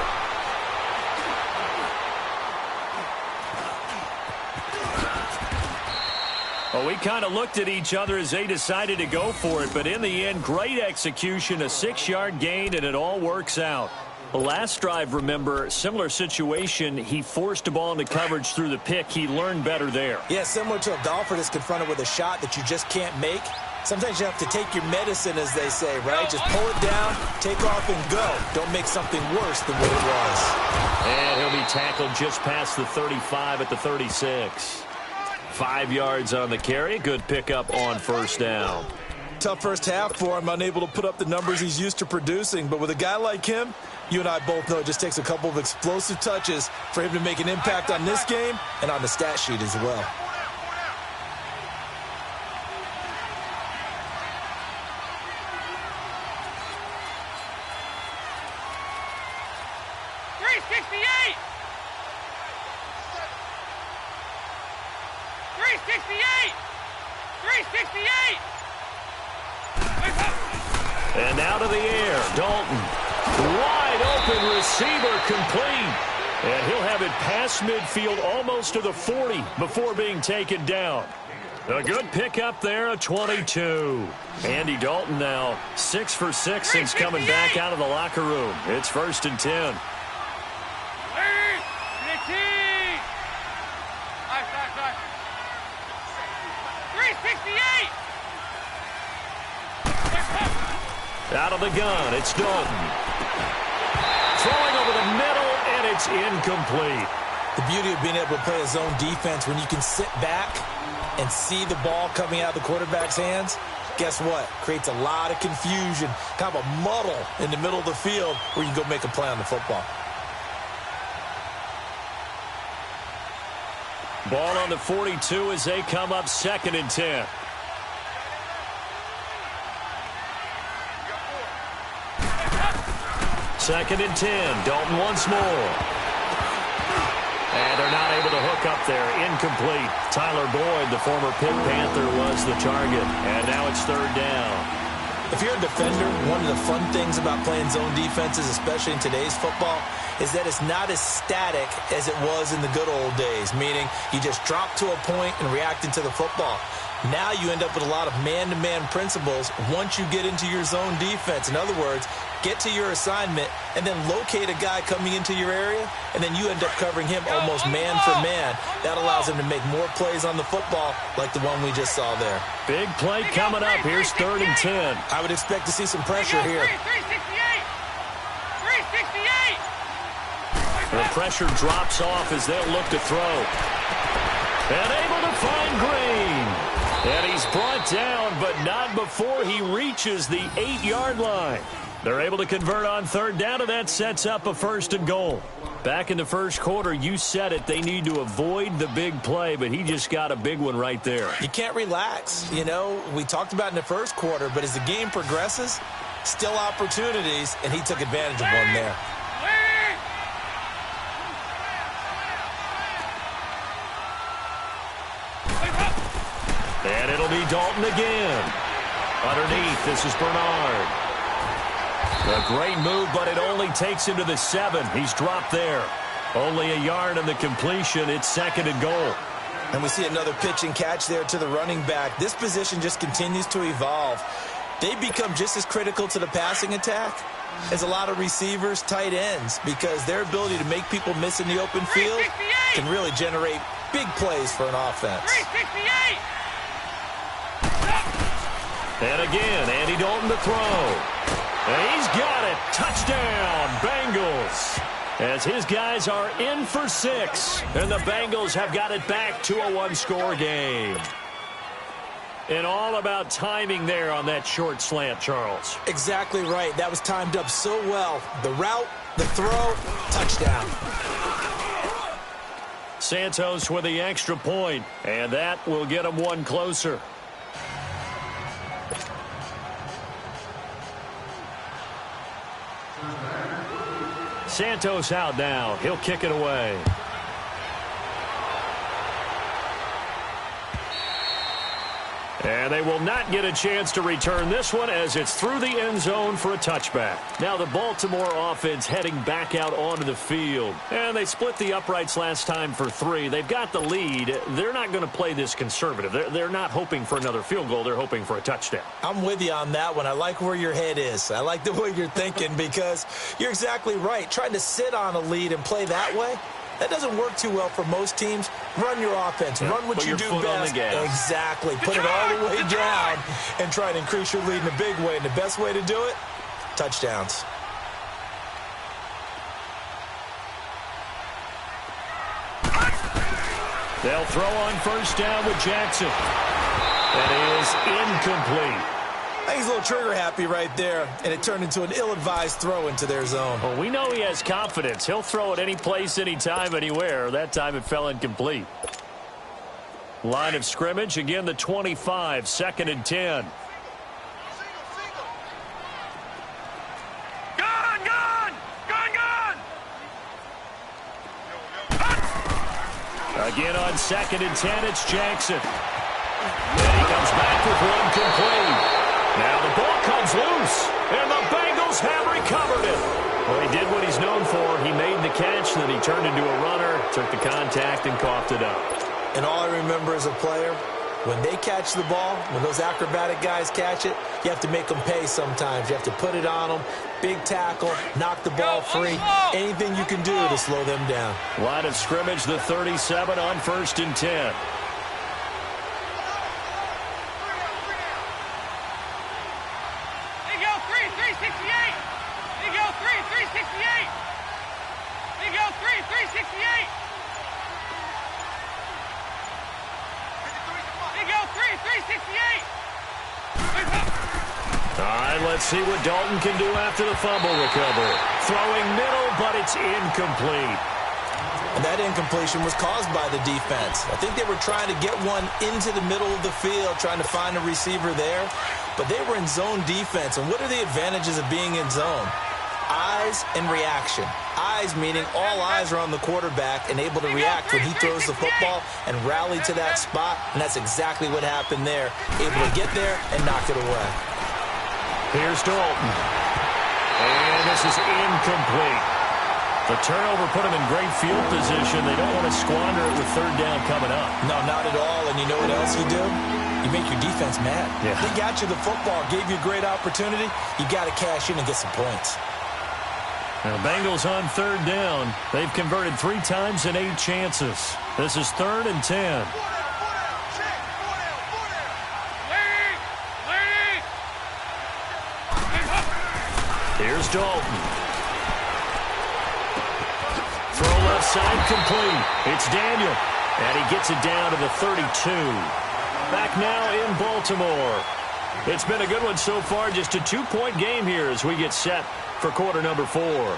Well, we kind of looked at each other as they decided to go for it, but in the end, great execution, a 6-yard gain, and it all works out. The last drive, remember, similar situation. He forced the ball into coverage through the pick. He learned better there. Yeah, similar to a golfer that's confronted with a shot that you just can't make. Sometimes you have to take your medicine, as they say, right? Just pull it down, take off, and go. Don't make something worse than what it was. And he'll be tackled just past the 35 at the 36. 5 yards on the carry. Good pickup on 1st down. Tough first half for him, unable to put up the numbers he's used to producing. But with a guy like him, you and I both know it just takes a couple of explosive touches for him to make an impact on this game and on the stat sheet as well. And out of the air, Dalton. Wide open receiver, complete. And he'll have it past midfield almost to the 40 before being taken down. A good pickup there, a 22. Andy Dalton now 6 for 6 since coming back out of the locker room. It's 1st and 10. Out of the gun, it's Dalton. Throwing over the middle, and it's incomplete. The beauty of being able to play a zone defense when you can sit back and see the ball coming out of the quarterback's hands, guess what? Creates a lot of confusion, kind of a muddle in the middle of the field where you can go make a play on the football. Ball on the 42 as they come up 2nd and 10. Second and 10. Dalton once more. And they're not able to hook up there. Incomplete. Tyler Boyd, the former Pitt Panther, was the target. And now it's 3rd down. If you're a defender, one of the fun things about playing zone defenses, especially in today's football, is that it's not as static as it was in the good old days, meaning you just drop to a point and react into the football. Now you end up with a lot of man-to-man principles once you get into your zone defense. In other words, get to your assignment and then locate a guy coming into your area, and then you end up covering him almost man for man. That allows him to make more plays on the football like the one we just saw there. Big play coming up. Here's 3rd and 10. I would expect to see some pressure here. The pressure drops off as they'll look to throw. And able to find Green. And he's brought down, but not before he reaches the 8-yard line. They're able to convert on third down, and that sets up a 1st and goal. Back in the first quarter, you said it, they need to avoid the big play, but he just got a big one right there. You can't relax. You know, we talked about in the first quarter, but as the game progresses, still opportunities, and he took advantage of one there. And it'll be Dalton again. Underneath, this is Bernard. A great move, but it only takes him to the 7. He's dropped there. Only a yard on the completion. It's 2nd and goal. And we see another pitch and catch there to the running back. This position just continues to evolve. They become just as critical to the passing attack as a lot of receivers, tight ends, because their ability to make people miss in the open field can really generate big plays for an offense. 368. And again, Andy Dalton to throw. And he's got it. Touchdown, Bengals. As his guys are in for 6. And the Bengals have got it back to a 1-score game. And all about timing there on that short slant, Charles. Exactly right. That was timed up so well. The route, the throw, touchdown. Santos with the extra point, and that will get him one closer. Santos out now. He'll kick it away. And they will not get a chance to return this one as it's through the end zone for a touchback. Now the Baltimore offense heading back out onto the field. And they split the uprights last time for 3. They've got the lead. They're not going to play this conservative. They're not hoping for another field goal. They're hoping for a touchdown. I'm with you on that one. I like where your head is. I like the way you're thinking because you're exactly right. Trying to sit on a lead and play that way, that doesn't work too well for most teams. Run your offense. Yeah, run what you do best. Exactly. Put it all the way down and try to increase your lead in a big way. And the best way to do it, touchdowns. They'll throw on first down with Jackson. That is incomplete. I think he's a little trigger happy right there, and it turned into an ill-advised throw into their zone. Well, we know he has confidence. He'll throw it any place, anytime, anywhere. That time it fell incomplete. Line of scrimmage, again the 25, 2nd and 10. Again on 2nd and 10, it's Jackson. And he comes back with one complete. Now the ball comes loose, and the Bengals have recovered it. Well, he did what he's known for. He made the catch, then he turned into a runner, took the contact, and coughed it up. And all I remember as a player, when they catch the ball, when those acrobatic guys catch it, you have to make them pay sometimes. You have to put it on them, big tackle, knock the ball free. Anything you can do to slow them down. Line of scrimmage, the 37 on 1st and 10. All right, let's see what Dalton can do after the fumble recovery. Throwing middle, but it's incomplete. And that incompletion was caused by the defense. I think they were trying to get one into the middle of the field, trying to find a receiver there. But they were in zone defense. And what are the advantages of being in zone? Eyes and reaction. Eyes meaning all eyes are on the quarterback and able to react when he throws the football and rally to that spot. And that's exactly what happened there. Able to get there and knock it away. Here's Dalton. And this is incomplete. The turnover put them in great field position. They don't want to squander it with 3rd down coming up. No, not at all. And you know what else you do? You make your defense mad. Yeah. They got you the football, gave you a great opportunity. You got to cash in and get some points. Now, Bengals on 3rd down. They've converted 3 times in 8 chances. This is 3rd and 10. Here's Dalton. Throws left side, complete. It's Daniel, and he gets it down to the 32. Back now in Baltimore. It's been a good one so far. Just a 2-point game here as we get set for quarter number 4.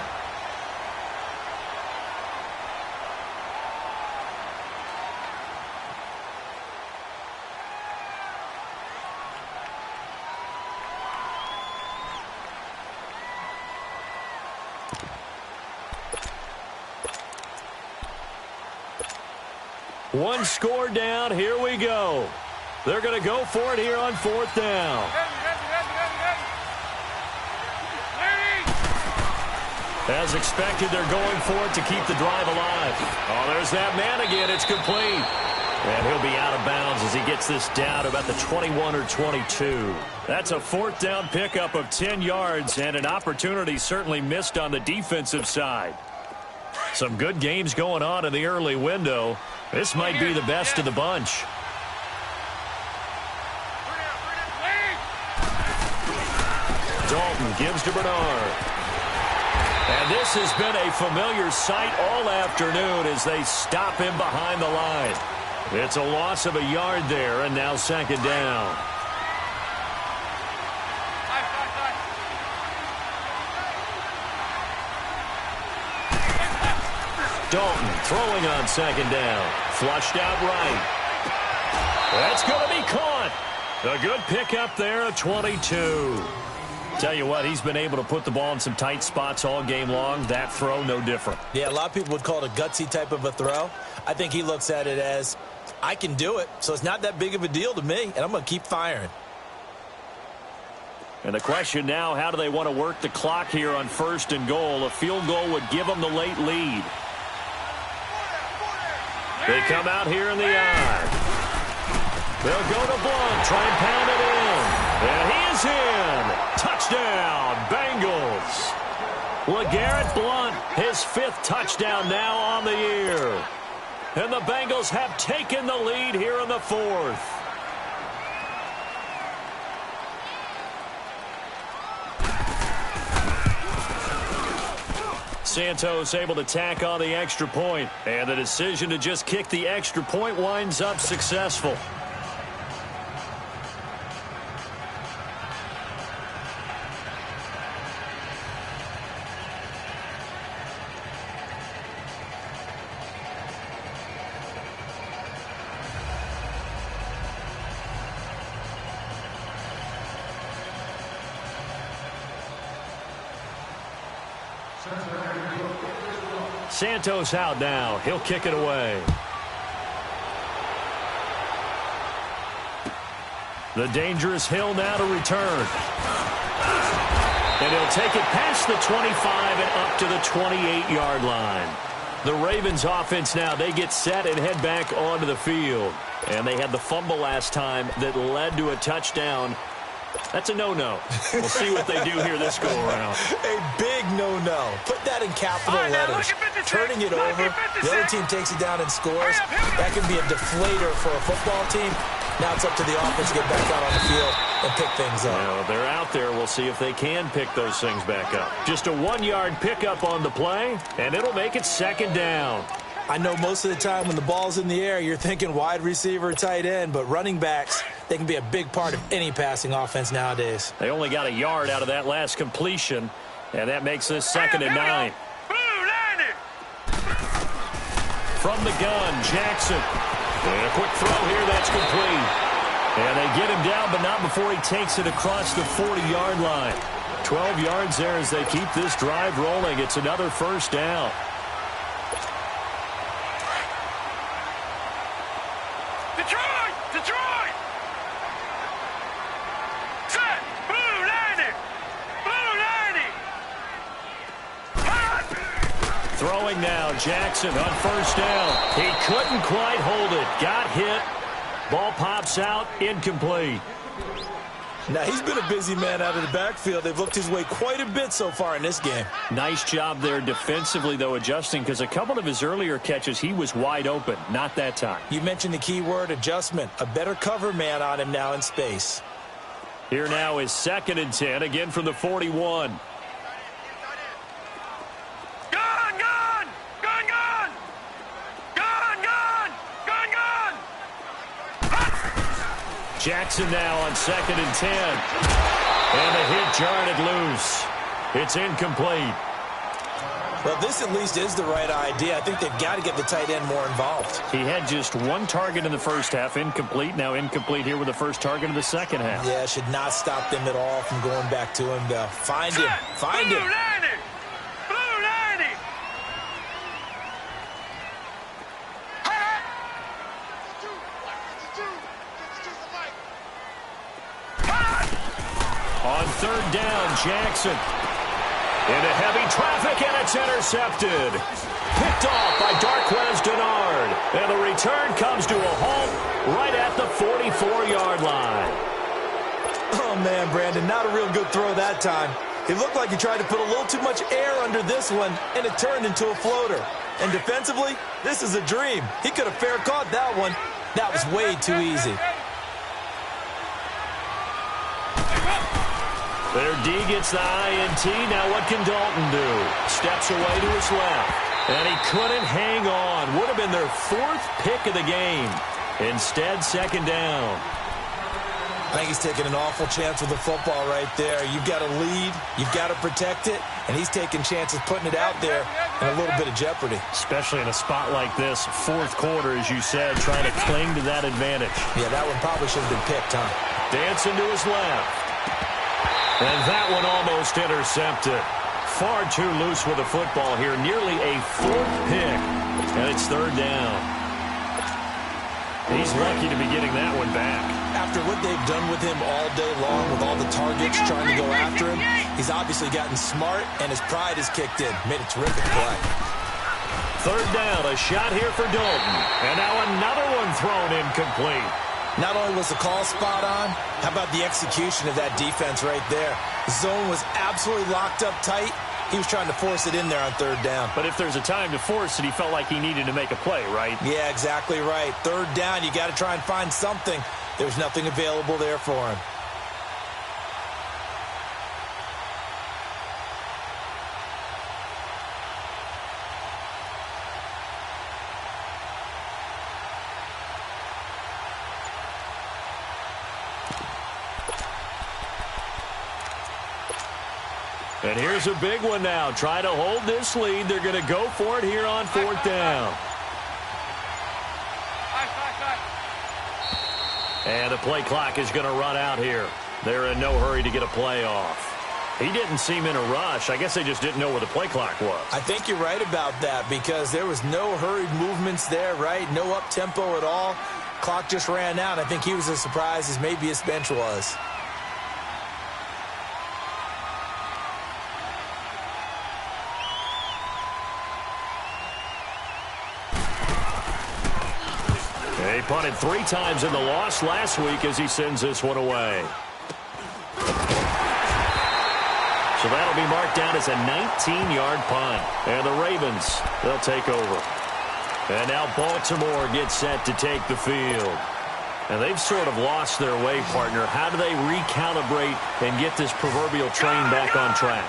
One score down. Here we go. They're going to go for it here on 4th down. As expected, they're going for it to keep the drive alive. Oh, there's that man again. It's complete. And he'll be out of bounds as he gets this down to about the 21 or 22. That's a 4th down pickup of 10 yards and an opportunity certainly missed on the defensive side. Some good games going on in the early window. This might be the best of the bunch. Dalton gives to Bernard. And this has been a familiar sight all afternoon as they stop him behind the line. It's a loss of a yard there, and now 2nd down. Dalton throwing on 2nd down. Flushed out right. That's going to be caught. A good pickup there at 22. Tell you what, he's been able to put the ball in some tight spots all game long. That throw, no different. Yeah, a lot of people would call it a gutsy type of a throw. I think he looks at it as, I can do it, so it's not that big of a deal to me, and I'm going to keep firing. And the question now, how do they want to work the clock here on 1st and goal? A field goal would give them the late lead. They come out here in the eye. They'll go to Blunt, try and pound it in. And he is in. Touchdown, Bengals. LeGarrette Blunt, his 5th touchdown now on the year. And the Bengals have taken the lead here in the 4th. Santos able to tack on the extra point, and the decision to just kick the extra point winds up successful. Santos out now. He'll kick it away. The dangerous Hill now to return. And he'll take it past the 25 and up to the 28-yard line. The Ravens offense now, they get set and head back onto the field. And they had the fumble last time that led to a touchdown. That's a no-no. We'll see what they do here this go-around. A big no-no. Put that in capital letters. Turning it over, the other team takes it down and scores. That can be a deflator for a football team. Now it's up to the offense to get back out on the field and pick things up. Well, they're out there. We'll see if they can pick those things back up. Just a 1-yard pickup on the play, and it'll make it 2nd down. I know most of the time when the ball's in the air, you're thinking wide receiver, tight end, but running backs, they can be a big part of any passing offense nowadays. They only got a yard out of that last completion, and that makes this 2nd and 9. From the gun, Jackson. And a quick throw here, that's complete. And they get him down, but not before he takes it across the 40-yard line. 12 yards there as they keep this drive rolling. It's another 1st down. Throwing now, Jackson on 1st down. He couldn't quite hold it. Got hit. Ball pops out, incomplete. Now, he's been a busy man out of the backfield. They've looked his way quite a bit so far in this game. Nice job there defensively, though, adjusting, because a couple of his earlier catches, he was wide open. Not that time. You mentioned the key word, adjustment. A better cover man on him now in space. Here now is 2nd and 10, again from the 41. Jackson now on 2nd and 10. And the hit jarred it loose. It's incomplete. Well, this at least is the right idea. I think they've got to get the tight end more involved. He had just one target in the first half, incomplete. Now incomplete here with the first target of the second half. Yeah, should not stop them at all from going back to him. Find him. Find him. Blue 90! Blue 90! On 3rd down, Jackson. Into heavy traffic, and it's intercepted. Picked off by Darquez Denard. And the return comes to a halt right at the 44-yard line. Oh, man, Brandon, not a real good throw that time. It looked like he tried to put a little too much air under this one, and it turned into a floater. And defensively, this is a dream. He could have fair caught that one. That was way too easy. Their D gets the INT. Now what can Dalton do? Steps away to his left. And he couldn't hang on. Would have been their 4th pick of the game. Instead, 2nd down. I think he's taking an awful chance with the football right there. You've got to lead. You've got to protect it. And he's taking chances putting it out there in a little bit of jeopardy. Especially in a spot like this, 4th quarter, as you said, trying to cling to that advantage. Yeah, that one probably should have been picked, huh? Dancing to his left. And that one almost intercepted. Far too loose with the football here. Nearly a 4th pick. And it's 3rd down. He's lucky to be getting that one back. After what they've done with him all day long, with all the targets trying to go after him, he's obviously gotten smart, and his pride has kicked in. Made a terrific play. 3rd down, a shot here for Dalton. And now another one thrown incomplete. Not only was the call spot on, how about the execution of that defense right there? The zone was absolutely locked up tight. He was trying to force it in there on 3rd down. But if there's a time to force it, he felt like he needed to make a play, right? Yeah, exactly right. 3rd down, you got to try and find something. There's nothing available there for him. And here's a big one now. Try to hold this lead. They're going to go for it here on 4th down. And the play clock is going to run out here. They're in no hurry to get a play off. He didn't seem in a rush. I guess they just didn't know where the play clock was. I think you're right about that because there was no hurried movements there, right? No up-tempo at all. Clock just ran out. I think he was as surprised as maybe his bench was. He punted 3 times in the loss last week as he sends this one away. So that'll be marked down as a 19-yard punt. And the Ravens, they'll take over. And now Baltimore gets set to take the field. And they've sort of lost their way, partner. How do they recalibrate and get this proverbial train back on track?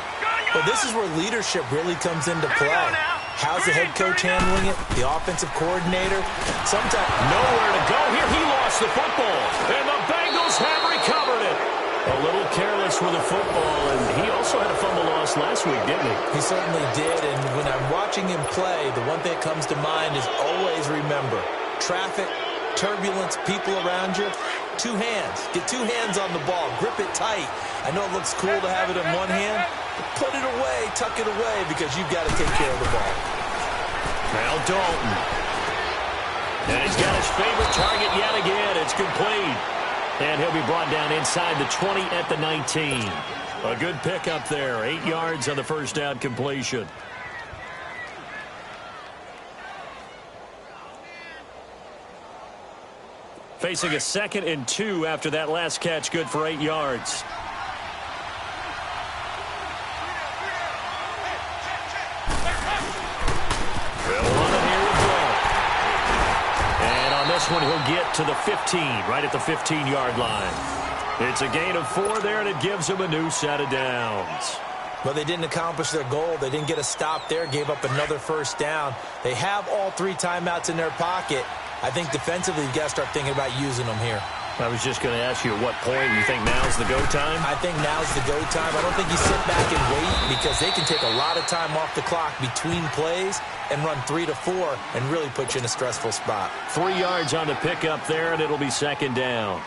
Well, this is where leadership really comes into play. How's the head coach handling it? The offensive coordinator? Sometimes nowhere to go here. He lost the football. And the Bengals have recovered it. A little careless with the football. And he also had a fumble loss last week, didn't he? He certainly did. And when I'm watching him play, the one thing that comes to mind is always remember. Traffic, turbulence, people around you. 2 hands. Get 2 hands on the ball. Grip it tight. I know it looks cool to have it in one hand. Put it away, tuck it away, because you've got to take care of the ball. Now Dalton. And he's got his favorite target yet again. It's complete. And he'll be brought down inside the 20 at the 19. A good pickup there. 8 yards on the first down completion. Facing a 2nd and 2 after that last catch, good for 8 yards. This one he'll get to the 15, right at the 15-yard line. It's a gain of 4 there, and it gives him a new set of downs. Well, they didn't accomplish their goal. They didn't get a stop there, gave up another first down. They have all 3 timeouts in their pocket. I think defensively, you've got to start thinking about using them here. I was just going to ask you at what point you think now's the go time? I think now's the go time. I don't think you sit back and wait because they can take a lot of time off the clock between plays and run 3 to 4 and really put you in a stressful spot. 3 yards on the pickup there, and it'll be second down.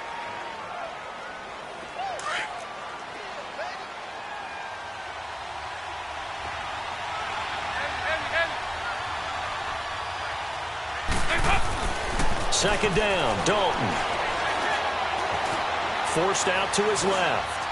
Second down, Dalton. Forced out to his left.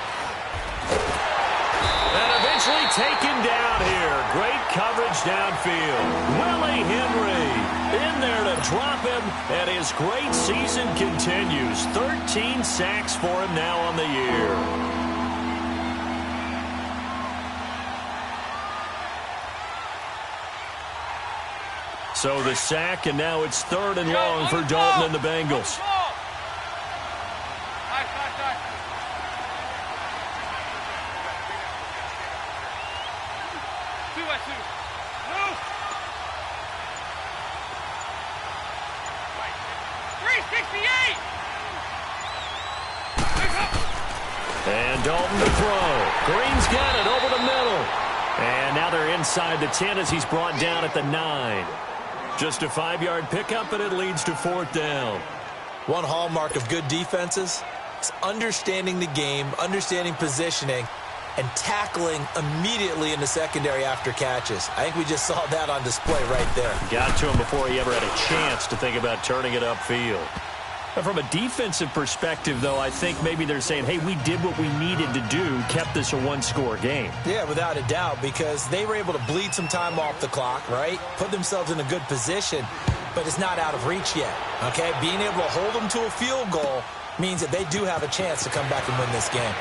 And eventually taken down here. Great coverage downfield. Willie Henry in there to drop him, and his great season continues. 13 sacks for him now on the year. So the sack, and now it's 3rd and long for Dalton and the Bengals. And Dalton to throw. Green's got it over the middle. And now they're inside the 10 as he's brought down at the 9. Just a 5-yard pickup, and it leads to 4th down. One hallmark of good defenses is understanding the game, understanding positioning, and tackling immediately in the secondary after catches. I think we just saw that on display right there. Got to him before he ever had a chance to think about turning it upfield. But from a defensive perspective, though, I think maybe they're saying, hey, we did what we needed to do, kept this a 1-score game. Yeah, without a doubt, because they were able to bleed some time off the clock, right? Put themselves in a good position, but it's not out of reach yet, okay? Being able to hold them to a field goal means that they do have a chance to come back and win this game.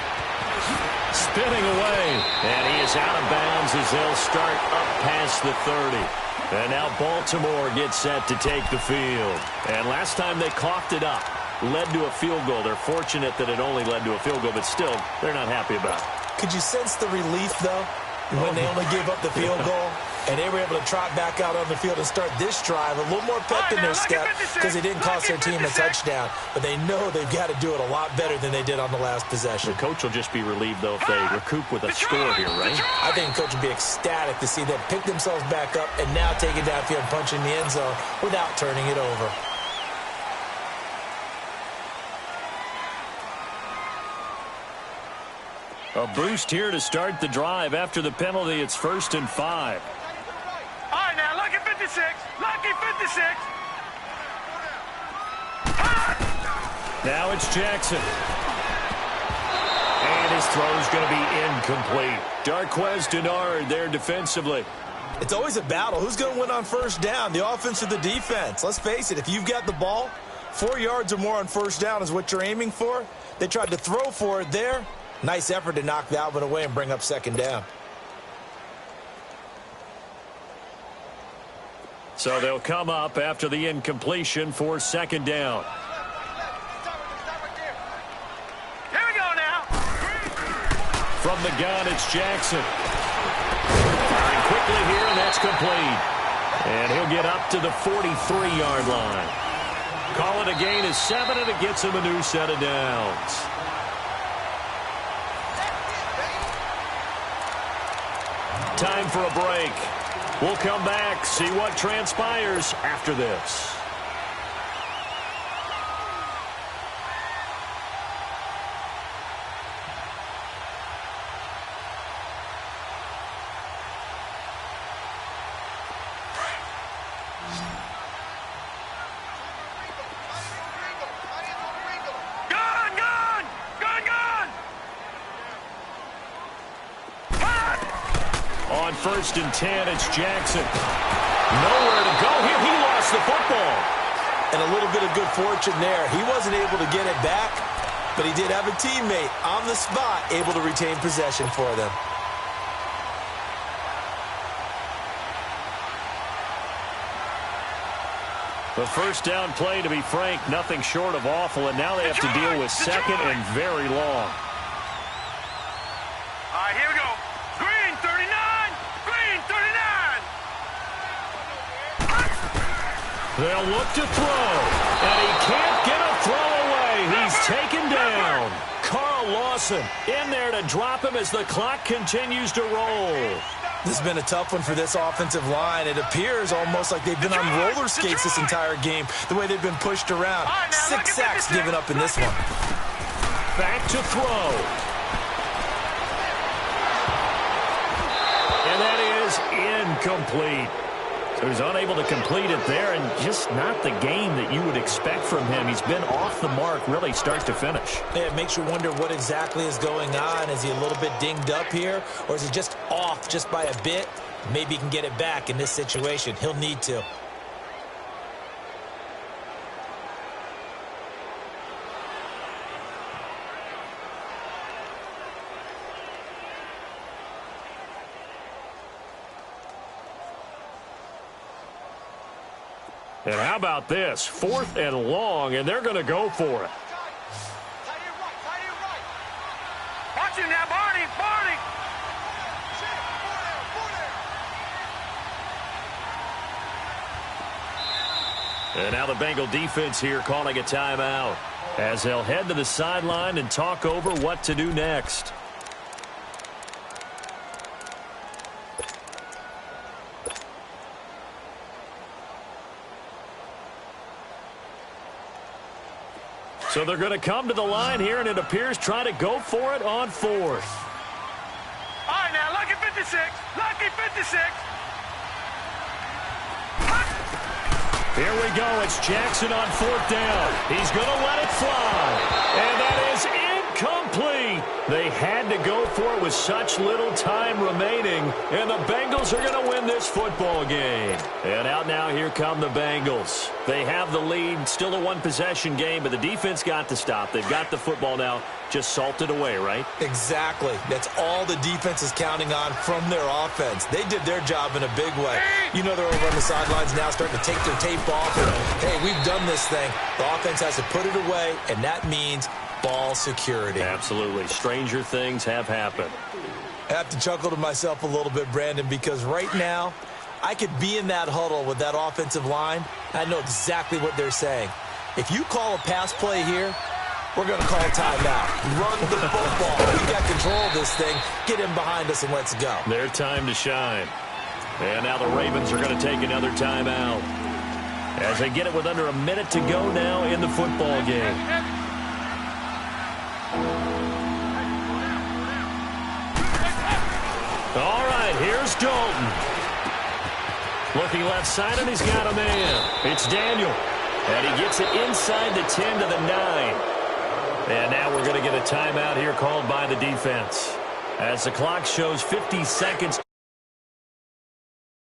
Spinning away, and he is out of bounds as they'll start up past the 30. And now Baltimore gets set to take the field. And last time they coughed it up, led to a field goal. They're fortunate that it only led to a field goal, but still, they're not happy about it. Could you sense the relief, though, when they only gave up the field goal? And they were able to trot back out on the field and start this drive. A little more pep in their step because they didn't cost their team a touchdown. But they know they've got to do it a lot better than they did on the last possession. The coach will just be relieved, though, if they recoup with a score here, right? I think the coach will be ecstatic to see them pick themselves back up and now take it downfield and punch in the end zone without turning it over. A boost here to start the drive. After the penalty, it's 1st and 5. All right, now, lucky 56. Lucky 56. Now it's Jackson. And his throw's going to be incomplete. Darquez Denard there defensively. It's always a battle. Who's going to win on first down, the offense or the defense? Let's face it, if you've got the ball, 4 yards or more on first down is what you're aiming for. They tried to throw for it there. Nice effort to knock that one away and bring up second down. So they'll come up after the incompletion for second down. Here we go now. From the gun, it's Jackson. Firing quickly here, and that's complete. And he'll get up to the 43-yard line. Call it a gain of 7, and it gets him a new set of downs. Time for a break. We'll come back, see what transpires after this. On 1st and 10, it's Jackson. Nowhere to go here. He lost the football. And a little bit of good fortune there. He wasn't able to get it back, but he did have a teammate on the spot able to retain possession for them. The first down play, to be frank, nothing short of awful, and now they have to deal with second and very long. All right, here we go. Green, 39. Green, 39. They'll look to throw, and he can't get a throw away. He's taken down. Carl Lawson in there to drop him as the clock continues to roll. This has been a tough one for this offensive line. It appears almost like they've been on roller skates this entire game, the way they've been pushed around. 6 sacks given up in this one. Back to throw. And that is incomplete. So he's unable to complete it there, and just not the game that you would expect from him. He's been off the mark really start to finish. Yeah, it makes you wonder what exactly is going on. Is he a little bit dinged up here, or is he just off just by a bit? Maybe he can get it back in this situation. He'll need to. And how about this? 4th and long, and they're going to go for it. Watch him now, Barney, Barney. And now the Bengal defense here calling a timeout as they'll head to the sideline and talk over what to do next. So they're going to come to the line here, and it appears try to go for it on 4th. All right, now, lucky 56. Lucky 56. Here we go. It's Jackson on 4th down. He's going to let it fly. And that is incomplete. They had to go for it with such little time remaining. And the Bengals are going to win this football game. And out now, here come the Bengals. They have the lead. Still a one-possession game, but the defense got to stop. They've got the football now. Just salted away, right? Exactly. That's all the defense is counting on from their offense. They did their job in a big way. You know they're over on the sidelines now starting to take their tape off. And, hey, we've done this thing. The offense has to put it away, and that means ball security. Absolutely. Stranger things have happened. I have to chuckle to myself a little bit, Brandon, because right now I could be in that huddle with that offensive line, and I know exactly what they're saying. If you call a pass play here, we're going to call a timeout. Run the football. We got control of this thing. Get him behind us and let's go. Their time to shine. And now the Ravens are going to take another timeout as they get it with under a minute to go now in the football game. All right, here's Dalton. Looking left side, and he's got a man. It's Daniel. And he gets it inside the 10 to the 9. And now we're going to get a timeout here called by the defense as the clock shows 50 seconds.